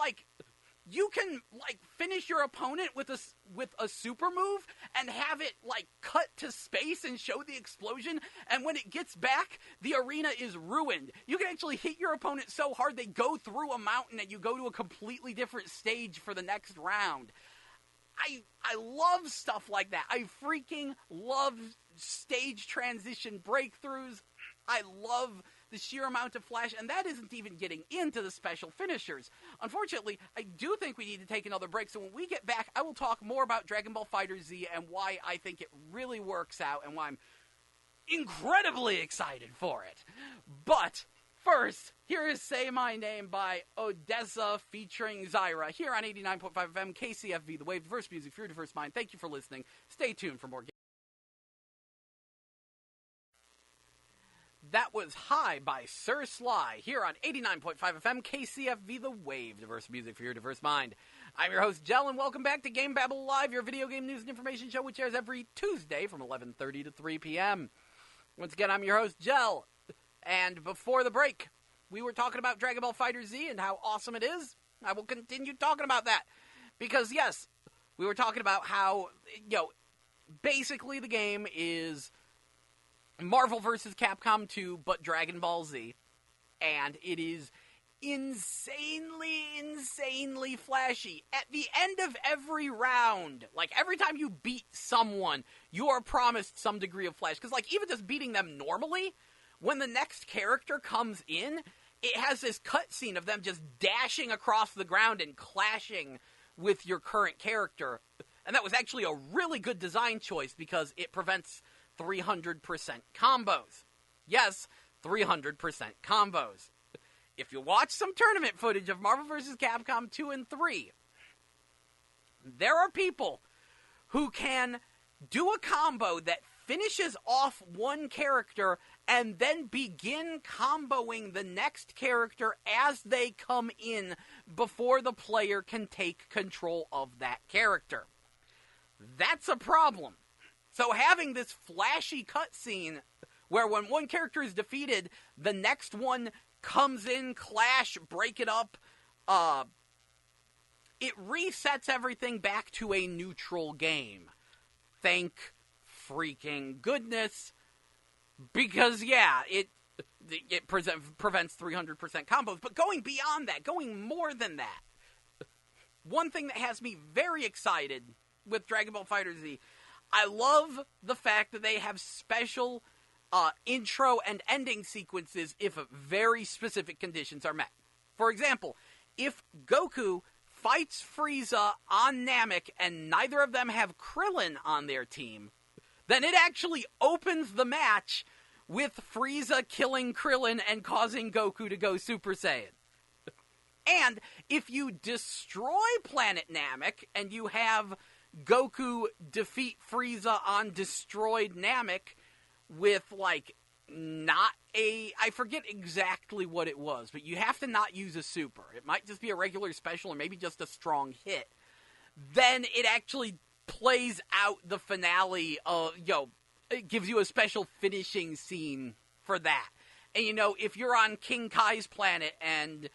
finish your opponent with a super move and have it cut to space and show the explosion, and when it gets back, the arena is ruined. You can actually hit your opponent so hard they go through a mountain and you go to a completely different stage for the next round. I love stuff like that. I freaking love stage transition breakthroughs. I love the sheer amount of flash, and that isn't even getting into the special finishers. Unfortunately, I do think we need to take another break, so when we get back, I will talk more about Dragon Ball FighterZ and why I think it really works out and why I'm incredibly excited for it. But first, here is Say My Name by Odessa featuring Zyra here on 89.5 FM KCFV The Wave, diverse music for your diverse mind. Thank you for listening. Stay tuned for more. That was High by Sir Sly here on 89.5 FM KCFV The Wave, diverse music for your diverse mind. I'm your host, Jell, and welcome back to GameBabble Live, your video game news and information show, which airs every Tuesday from 11:30 to 3 p.m. Once again, I'm your host, Jell, and before the break, we were talking about Dragon Ball FighterZ and how awesome it is. I will continue talking about that, because yes, we were talking about how, basically the game is Marvel vs. Capcom 2, but Dragon Ball Z. And it is insanely flashy. At the end of every round, every time you beat someone, you are promised some degree of flash. Because, even just beating them normally, when the next character comes in, it has this cutscene of them just dashing across the ground and clashing with your current character. And that was actually a really good design choice because it prevents 300% combos. Yes, 300% combos. If you watch some tournament footage of Marvel vs. Capcom 2 and 3, there are people who can do a combo that finishes off one character and then begin comboing the next character as they come in before the player can take control of that character. That's a problem. So having this flashy cutscene where when one character is defeated, the next one comes in, clash, break it up, it resets everything back to a neutral game. Thank freaking goodness. Because, yeah, it prevents 300% combos. But going beyond that, going more than that, one thing that has me very excited with Dragon Ball FighterZ, I love the fact that they have special intro and ending sequences if very specific conditions are met. For example, if Goku fights Frieza on Namek and neither of them have Krillin on their team, then it actually opens the match with Frieza killing Krillin and causing Goku to go Super Saiyan. And if you destroy Planet Namek and you have Goku defeat Frieza on destroyed Namek with, I forget exactly what it was, but you have to not use a super. It might just be a regular special or maybe just a strong hit. Then it actually plays out the finale of, it gives you a special finishing scene for that. And, if you're on King Kai's planet and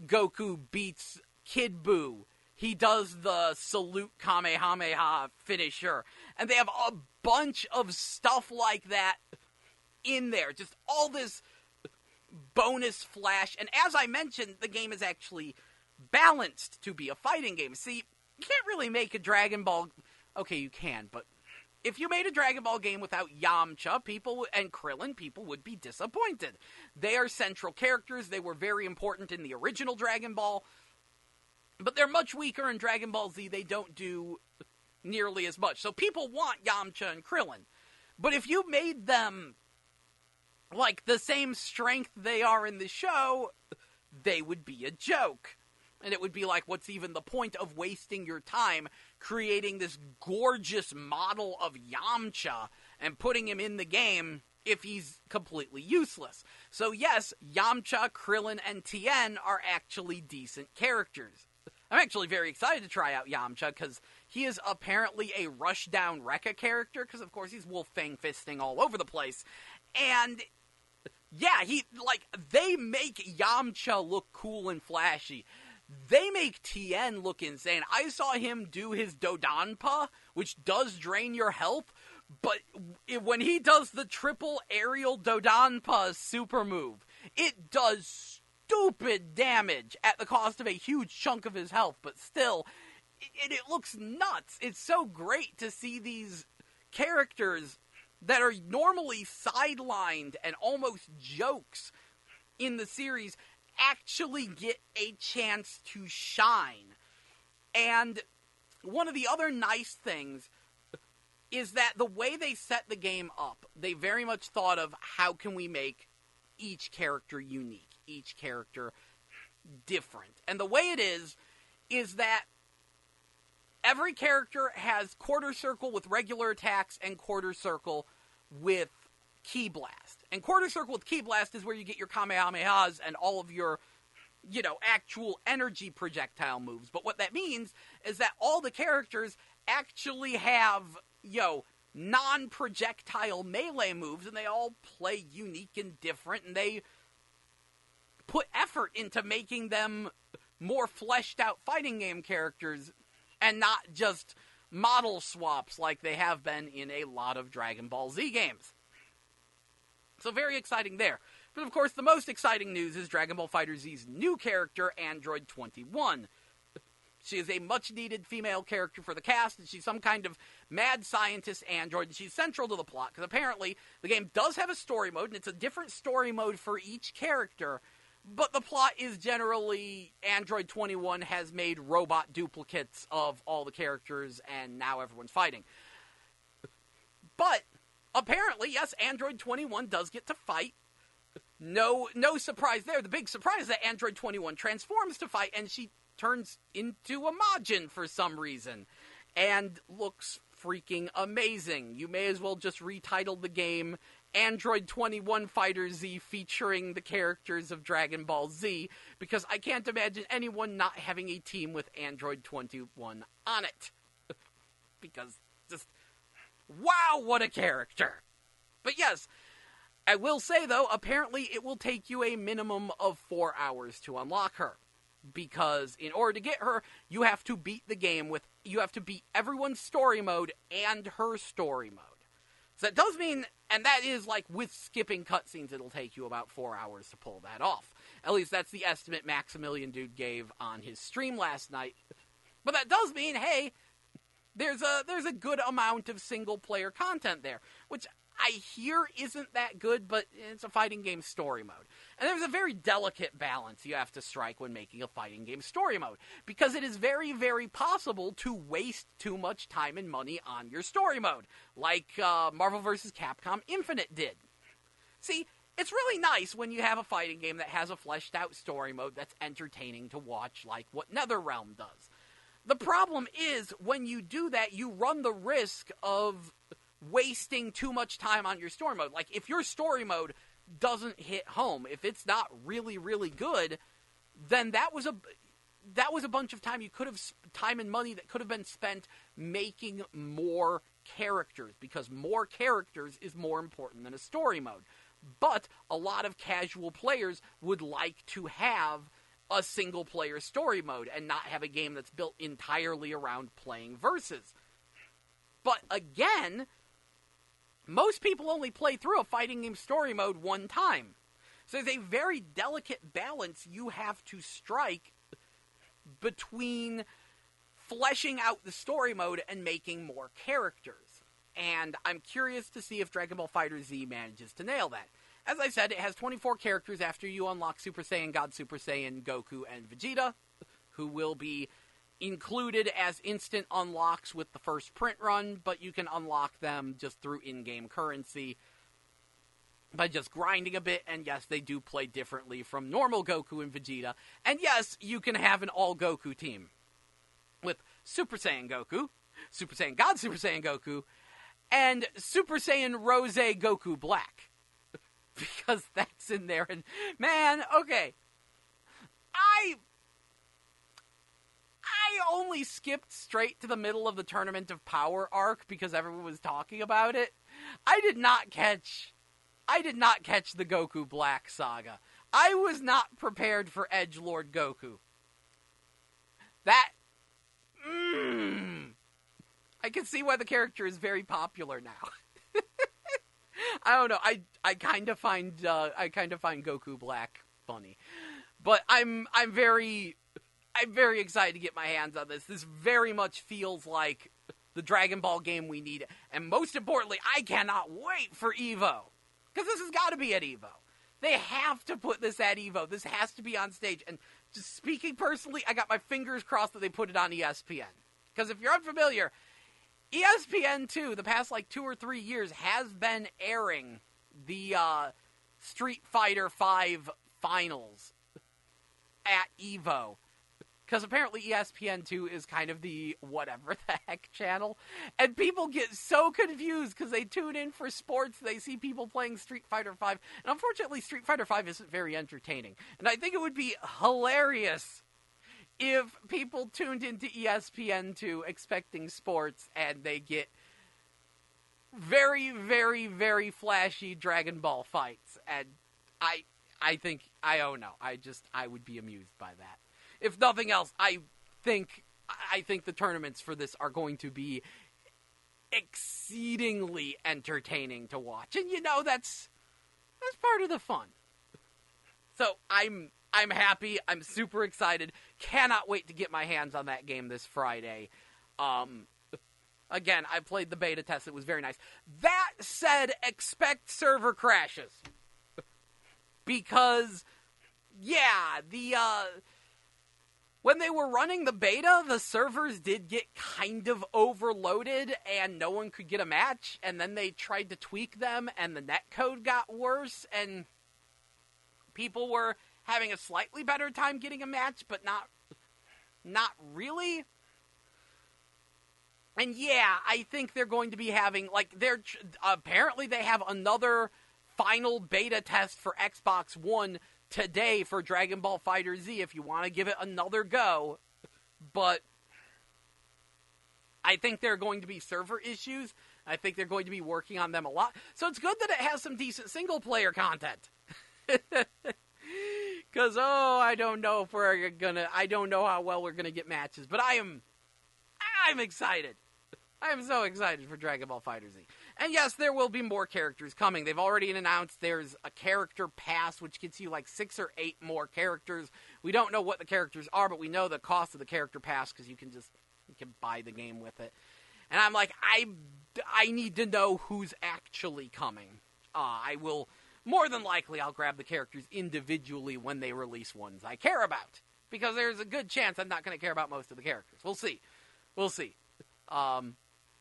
Goku beats Kid Buu, he does the salute Kamehameha finisher. And they have a bunch of stuff like that in there. Just all this bonus flash. And as I mentioned, the game is actually balanced to be a fighting game. See, you can't really make a Dragon Ball... Okay, you can, but if you made a Dragon Ball game without Yamcha and Krillin, people would be disappointed. They are central characters. They were very important in the original Dragon Ball. But they're much weaker in Dragon Ball Z. They don't do nearly as much. So people want Yamcha and Krillin. But if you made them like the same strength they are in the show, they would be a joke. And it would be like, what's even the point of wasting your time creating this gorgeous model of Yamcha and putting him in the game if he's completely useless? So yes, Yamcha, Krillin, and Tien are actually decent characters. I'm actually very excited to try out Yamcha, because he is apparently a Rushdown Rekka character, because of course he's wolf fang fisting all over the place. And yeah, they make Yamcha look cool and flashy. They make Tien look insane. I saw him do his Dodonpa, which does drain your health, but when he does the triple aerial Dodonpa super move, it does stupid damage at the cost of a huge chunk of his health, but still, it looks nuts. It's so great to see these characters that are normally sidelined and almost jokes in the series actually get a chance to shine. And one of the other nice things is that the way they set the game up, they very much thought of how can we make each character unique, each character different. And the way it is that every character has quarter circle with regular attacks and quarter circle with Ki Blast. And quarter circle with Ki Blast is where you get your Kamehamehas and all of your, actual energy projectile moves. But what that means is that all the characters actually have, non-projectile melee moves, and they all play unique and different, and they put effort into making them more fleshed out fighting game characters, and not just model swaps like they have been in a lot of Dragon Ball Z games. So very exciting there. But of course, the most exciting news is Dragon Ball FighterZ's new character, Android 21. She is a much-needed female character for the cast, and she's some kind of mad scientist android, and she's central to the plot, because apparently the game does have a story mode, and it's a different story mode for each character, but the plot is generally Android 21 has made robot duplicates of all the characters, and now everyone's fighting. But apparently, yes, Android 21 does get to fight. No surprise there. The big surprise is that Android 21 transforms to fight, and she turns into a Majin for some reason, and looks freaking amazing. You may as well just retitle the game Android 21 Fighter Z featuring the characters of Dragon Ball Z, because I can't imagine anyone not having a team with Android 21 on it. Because just, wow, what a character. But yes, I will say though, apparently it will take you a minimum of 4 hours to unlock her. Because in order to get her, you have to beat the game you have to beat everyone's story mode and her story mode. So that does mean, and that is like with skipping cutscenes, it'll take you about 4 hours to pull that off. At least that's the estimate Maximilian Dude gave on his stream last night. But that does mean, hey, there's a good amount of single player content there, which I hear isn't that good, but it's a fighting game story mode. And there's a very delicate balance you have to strike when making a fighting game story mode, because it is very, very possible to waste too much time and money on your story mode, like Marvel vs. Capcom Infinite did. See, it's really nice when you have a fighting game that has a fleshed out story mode that's entertaining to watch, like what NetherRealm does. The problem is, when you do that, you run the risk of wasting too much time on your story mode. Like, if your story mode doesn't hit home, if it's not really, really good, then that was a bunch of time time and money that could have been spent making more characters, because more characters is more important than a story mode. But a lot of casual players would like to have a single player story mode and not have a game that's built entirely around playing versus. But again, most people only play through a fighting game story mode one time. So there's a very delicate balance you have to strike between fleshing out the story mode and making more characters. And I'm curious to see if Dragon Ball FighterZ manages to nail that. As I said, it has 24 characters after you unlock Super Saiyan God, Super Saiyan, Goku, and Vegeta, who will be included as instant unlocks with the first print run, but you can unlock them just through in-game currency by just grinding a bit, and yes, they do play differently from normal Goku and Vegeta. And yes, you can have an all-Goku team with Super Saiyan Goku, Super Saiyan God Super Saiyan Goku, and Super Saiyan Rose Goku Black. Because that's in there, and man, okay. I only skipped straight to the middle of the Tournament of Power arc because everyone was talking about it. I did not catch the Goku Black saga. I was not prepared for Edgelord Goku. I can see why the character is very popular now. I don't know. I kind of find Goku Black funny, but I'm very excited to get my hands on this. This very much feels like the Dragon Ball game we need, and most importantly, I cannot wait for EVO. Because this has got to be at EVO. They have to put this at EVO. This has to be on stage. And just speaking personally, I got my fingers crossed that they put it on ESPN. Because if you're unfamiliar, ESPN2, the past 2 or 3 years, has been airing the Street Fighter V finals at EVO. Because apparently ESPN2 is kind of the whatever the heck channel. And people get so confused because they tune in for sports. They see people playing Street Fighter V. And unfortunately, Street Fighter V isn't very entertaining. And I think it would be hilarious if people tuned into ESPN2 expecting sports and they get very, very, very flashy Dragon Ball fights. And I think, I don't know. I would be amused by that. If nothing else, I think the tournaments for this are going to be exceedingly entertaining to watch. And that's part of the fun. So I'm happy, I'm super excited, cannot wait to get my hands on that game this Friday. Again, I played the beta test, it was very nice. That said, expect server crashes. Because, yeah, when they were running the beta, the servers did get kind of overloaded and no one could get a match, and then they tried to tweak them and the netcode got worse and people were having a slightly better time getting a match, but not really. And yeah, I think they're going to be having, apparently they have another final beta test for Xbox One today for Dragon Ball FighterZ if you want to give it another go. But I think there are going to be server issues. I think they're going to be working on them a lot. So it's good that it has some decent single-player content. Because, I don't know I don't know how well we're gonna get matches. But I'm excited. I am so excited for Dragon Ball FighterZ. And yes, there will be more characters coming. They've already announced there's a character pass, which gets you 6 or 8 more characters. We don't know what the characters are, but we know the cost of the character pass because you can buy the game with it. And I'm I need to know who's actually coming. I will, more than likely, I'll grab the characters individually when they release ones I care about. Because there's a good chance I'm not going to care about most of the characters. We'll see.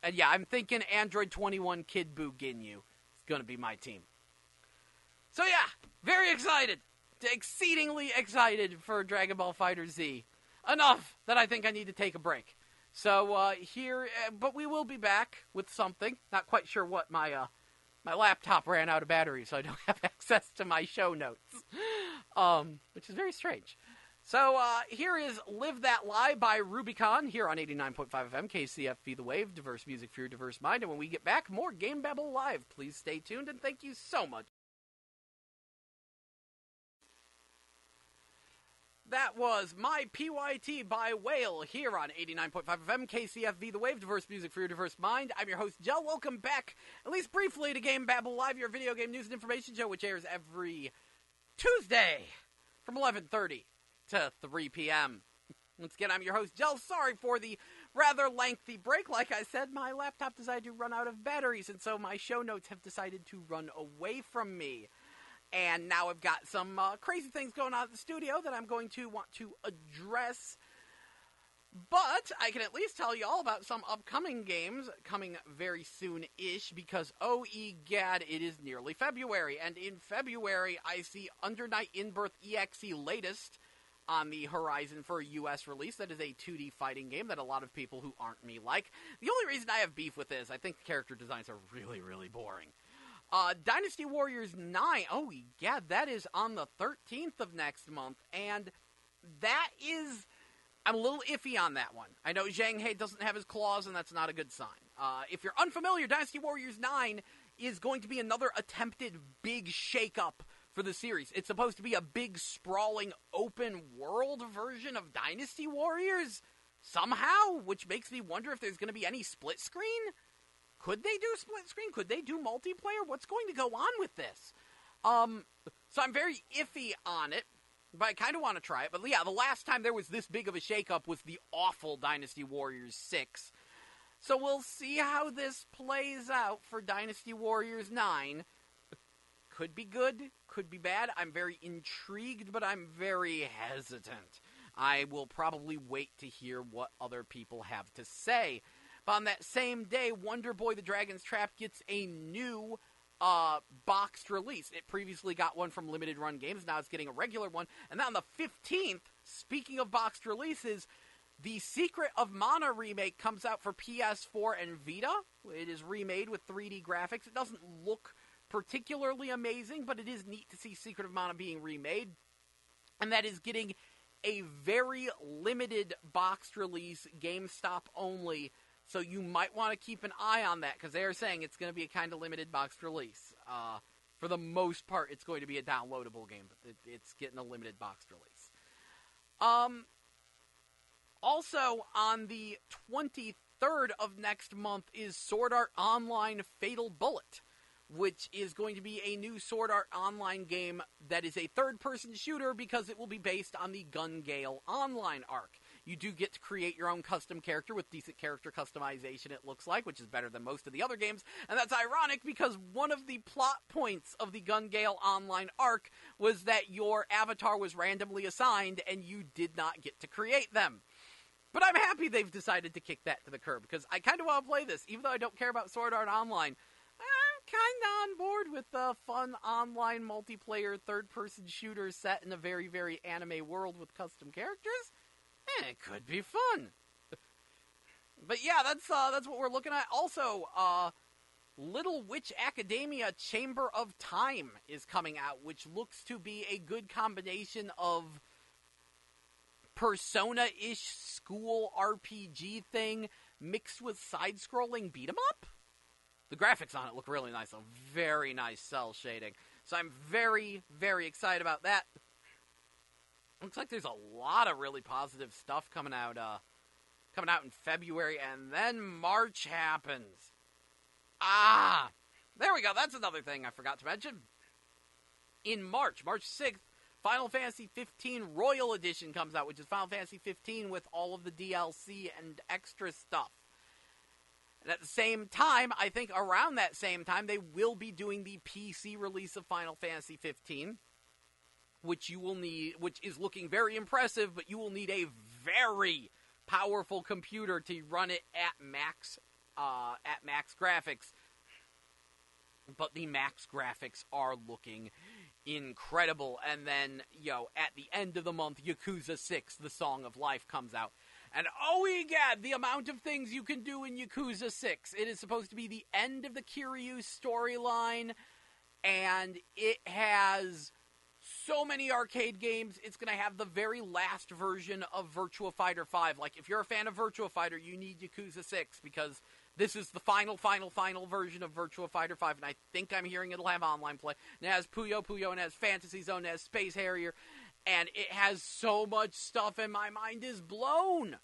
And yeah, I'm thinking Android 21 Kid Buu Ginyu is going to be my team. So yeah, very excited. Exceedingly excited for Dragon Ball FighterZ. Enough that I think I need to take a break. So but we will be back with something. Not quite sure what my laptop ran out of battery, so I don't have access to my show notes. Which is very strange. So, here is Live That Lie by Rubicon, here on 89.5 FM, KCFV The Wave, diverse music for your diverse mind. And when we get back, more GameBabble Live. Please stay tuned, and thank you so much. That was My PYT by Whale, here on 89.5 FM, KCFV The Wave, diverse music for your diverse mind. I'm your host, Jell. Welcome back, at least briefly, to GameBabble Live, your video game news and information show, which airs every Tuesday from 11:30. To 3 p.m. Once again, I'm your host, Jell. Sorry for the rather lengthy break. Like I said, my laptop decided to run out of batteries, and so my show notes have decided to run away from me. And now I've got some crazy things going on at the studio that I'm going to want to address. But I can at least tell you all about some upcoming games coming very soon-ish, because, oh, egad, it is nearly February. And in February, I see Under Night In-Birth EXE Latest on the horizon for a U.S. release. That is a 2D fighting game that a lot of people who aren't me like. The only reason I have beef with this, I think the character designs are really, really boring. Dynasty Warriors 9, oh, yeah, that is on the 13th of next month, and that is... I'm a little iffy on that one. I know Zhang He doesn't have his claws, and that's not a good sign. If you're unfamiliar, Dynasty Warriors 9 is going to be another attempted big shakeup for the series. It's supposed to be a big, sprawling, open-world version of Dynasty Warriors, somehow, which makes me wonder if there's going to be any split screen. Could they do split screen? Could they do multiplayer? What's going to go on with this? So I'm very iffy on it. But I kind of want to try it. But yeah, the last time there was this big of a shakeup was the awful Dynasty Warriors 6. So we'll see how this plays out for Dynasty Warriors 9. Could be good, could be bad. I'm very intrigued, but I'm very hesitant. I will probably wait to hear what other people have to say. But on that same day, Wonder Boy the Dragon's Trap gets a new boxed release. It previously got one from Limited Run Games, now it's getting a regular one. And then on the 15th, speaking of boxed releases, the Secret of Mana remake comes out for PS4 and Vita. It is remade with 3D graphics. It doesn't look particularly amazing, but it is neat to see Secret of Mana being remade. And that is getting a very limited boxed release, GameStop only. So you might want to keep an eye on that, because they are saying it's going to be a kind of limited boxed release. For the most part, it's going to be a downloadable game, but it's getting a limited boxed release. Also, on the 23rd of next month is Sword Art Online Fatal Bullet, which is going to be a new Sword Art Online game that is a third-person shooter because it will be based on the Gun Gale Online arc. You do get to create your own custom character with decent character customization, it looks like, which is better than most of the other games. And that's ironic because one of the plot points of the Gun Gale Online arc was that your avatar was randomly assigned and you did not get to create them. But I'm happy they've decided to kick that to the curb, because I kind of want to play this, even though I don't care about Sword Art Online. I'm kind of on board with the fun online multiplayer third-person shooter set in a very, very anime world with custom characters. It could be fun. But yeah, that's what we're looking at. Also, Little Witch Academia Chamber of Time is coming out, which looks to be a good combination of Persona-ish school RPG thing mixed with side-scrolling beat-em-up. The graphics on it look really nice, though. Very nice cell shading. So I'm very, very excited about that. Looks like there's a lot of really positive stuff coming out in February, and then March happens. There we go. That's another thing I forgot to mention. In March 6th, Final Fantasy 15 Royal Edition comes out, which is Final Fantasy 15 with all of the DLC and extra stuff. And at the same time, I think around that same time, they will be doing the PC release of Final Fantasy 15. Which you will need, which is looking very impressive, but you will need a very powerful computer to run it at max graphics. But the max graphics are looking incredible. And then, at the end of the month, Yakuza 6, The Song of Life, comes out. And oh egad, the amount of things you can do in Yakuza 6. It is supposed to be the end of the Kiryu storyline, and it has so many arcade games. It's going to have the very last version of Virtua Fighter 5. Like, if you're a fan of Virtua Fighter, you need Yakuza 6, because this is the final version of Virtua Fighter 5, and I think I'm hearing it'll have online play. And it has Puyo Puyo, and it has Fantasy Zone, and it has Space Harrier, and it has so much stuff, and my mind is blown.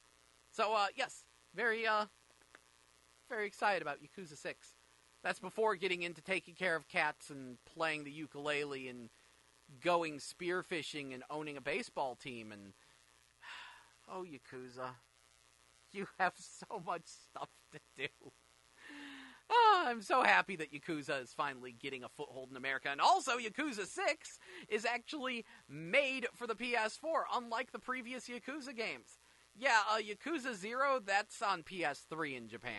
So, yes, very excited about Yakuza 6. That's before getting into taking care of cats and playing the ukulele and going spearfishing and owning a baseball team. And oh, Yakuza, you have so much stuff to do. I'm so happy that Yakuza is finally getting a foothold in America. And also, Yakuza 6 is actually made for the PS4, unlike the previous Yakuza games. Yeah, Yakuza 0, that's on PS3 in Japan.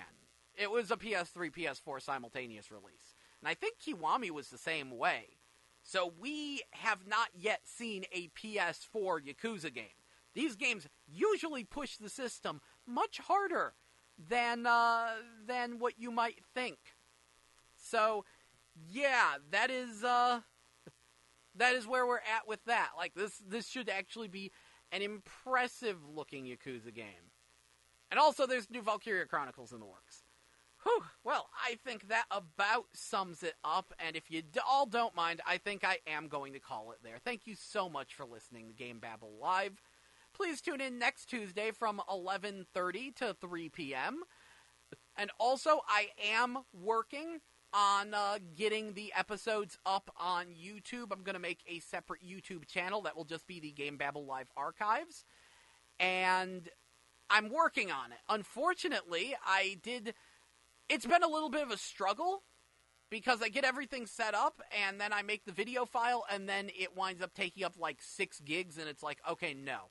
It was a PS3, PS4 simultaneous release. And I think Kiwami was the same way. So we have not yet seen a PS4 Yakuza game. These games usually push the system much harder than what you might think. So, yeah, that is where we're at with that. Like, this should actually be an impressive-looking Yakuza game. And also, there's new Valkyria Chronicles in the works. Whew, well, I think that about sums it up, and if you all don't mind, I think I am going to call it there. Thank you so much for listening to GameBabble Live. Please tune in next Tuesday from 11:30 to 3 p.m. And also, I am working on getting the episodes up on YouTube. I'm going to make a separate YouTube channel that will just be the GameBabble Live archives. And I'm working on it. Unfortunately, it's been a little bit of a struggle because I get everything set up and then I make the video file and then it winds up taking up like 6 gigs and it's like, okay, no.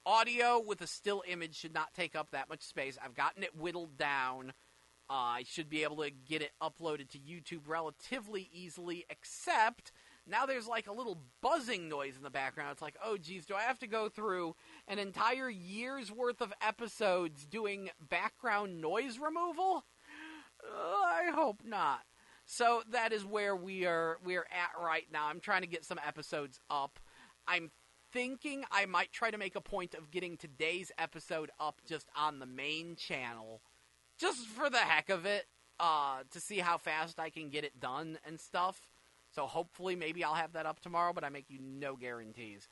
Audio with a still image should not take up that much space. I've gotten it whittled down. I should be able to get it uploaded to YouTube relatively easily, except now there's like a little buzzing noise in the background. It's like, oh geez, do I have to go through an entire year's worth of episodes doing background noise removal? I hope not. So that is where we're at right now. I'm trying to get some episodes up. I'm thinking I might try to make a point of getting today's episode up just on the main channel, just for the heck of it, to see how fast I can get it done and stuff. So hopefully maybe I'll have that up tomorrow, but I make you no guarantees.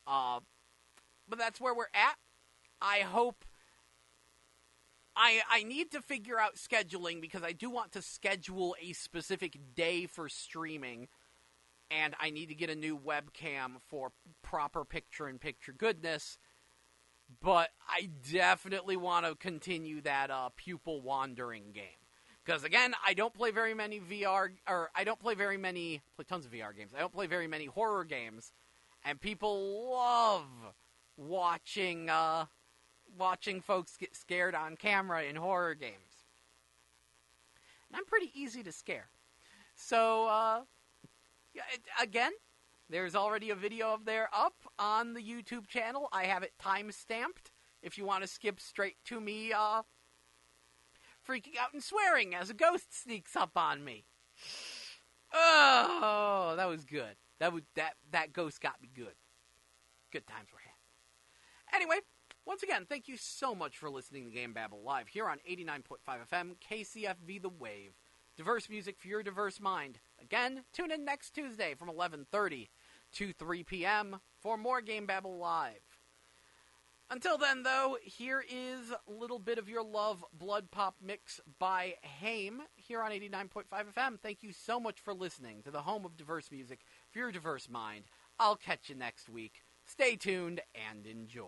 But that's where we're at. I hope... I need to figure out scheduling because I do want to schedule a specific day for streaming, and I need to get a new webcam for proper picture-in-picture goodness, but I definitely want to continue that pupil wandering game. Because, again, I don't play very many VR, or I don't play very many, play tons of VR games. I don't play very many horror games, and people love watching folks get scared on camera in horror games. And I'm pretty easy to scare. So, again, there's already a video of there up on the YouTube channel. I have it time-stamped if you want to skip straight to me freaking out and swearing as a ghost sneaks up on me. Oh, that was good. That ghost got me good. Good times were had. Anyway, once again, thank you so much for listening to GameBabble Live here on 89.5 FM KCFV The Wave. Diverse music for your diverse mind. Again, tune in next Tuesday from 11:30 to 3 p.m. for more GameBabble Live. Until then, though, here is a little bit of your love Blood Pop Mix by Haim here on 89.5 FM. Thank you so much for listening to the home of diverse music for your diverse mind. I'll catch you next week. Stay tuned and enjoy.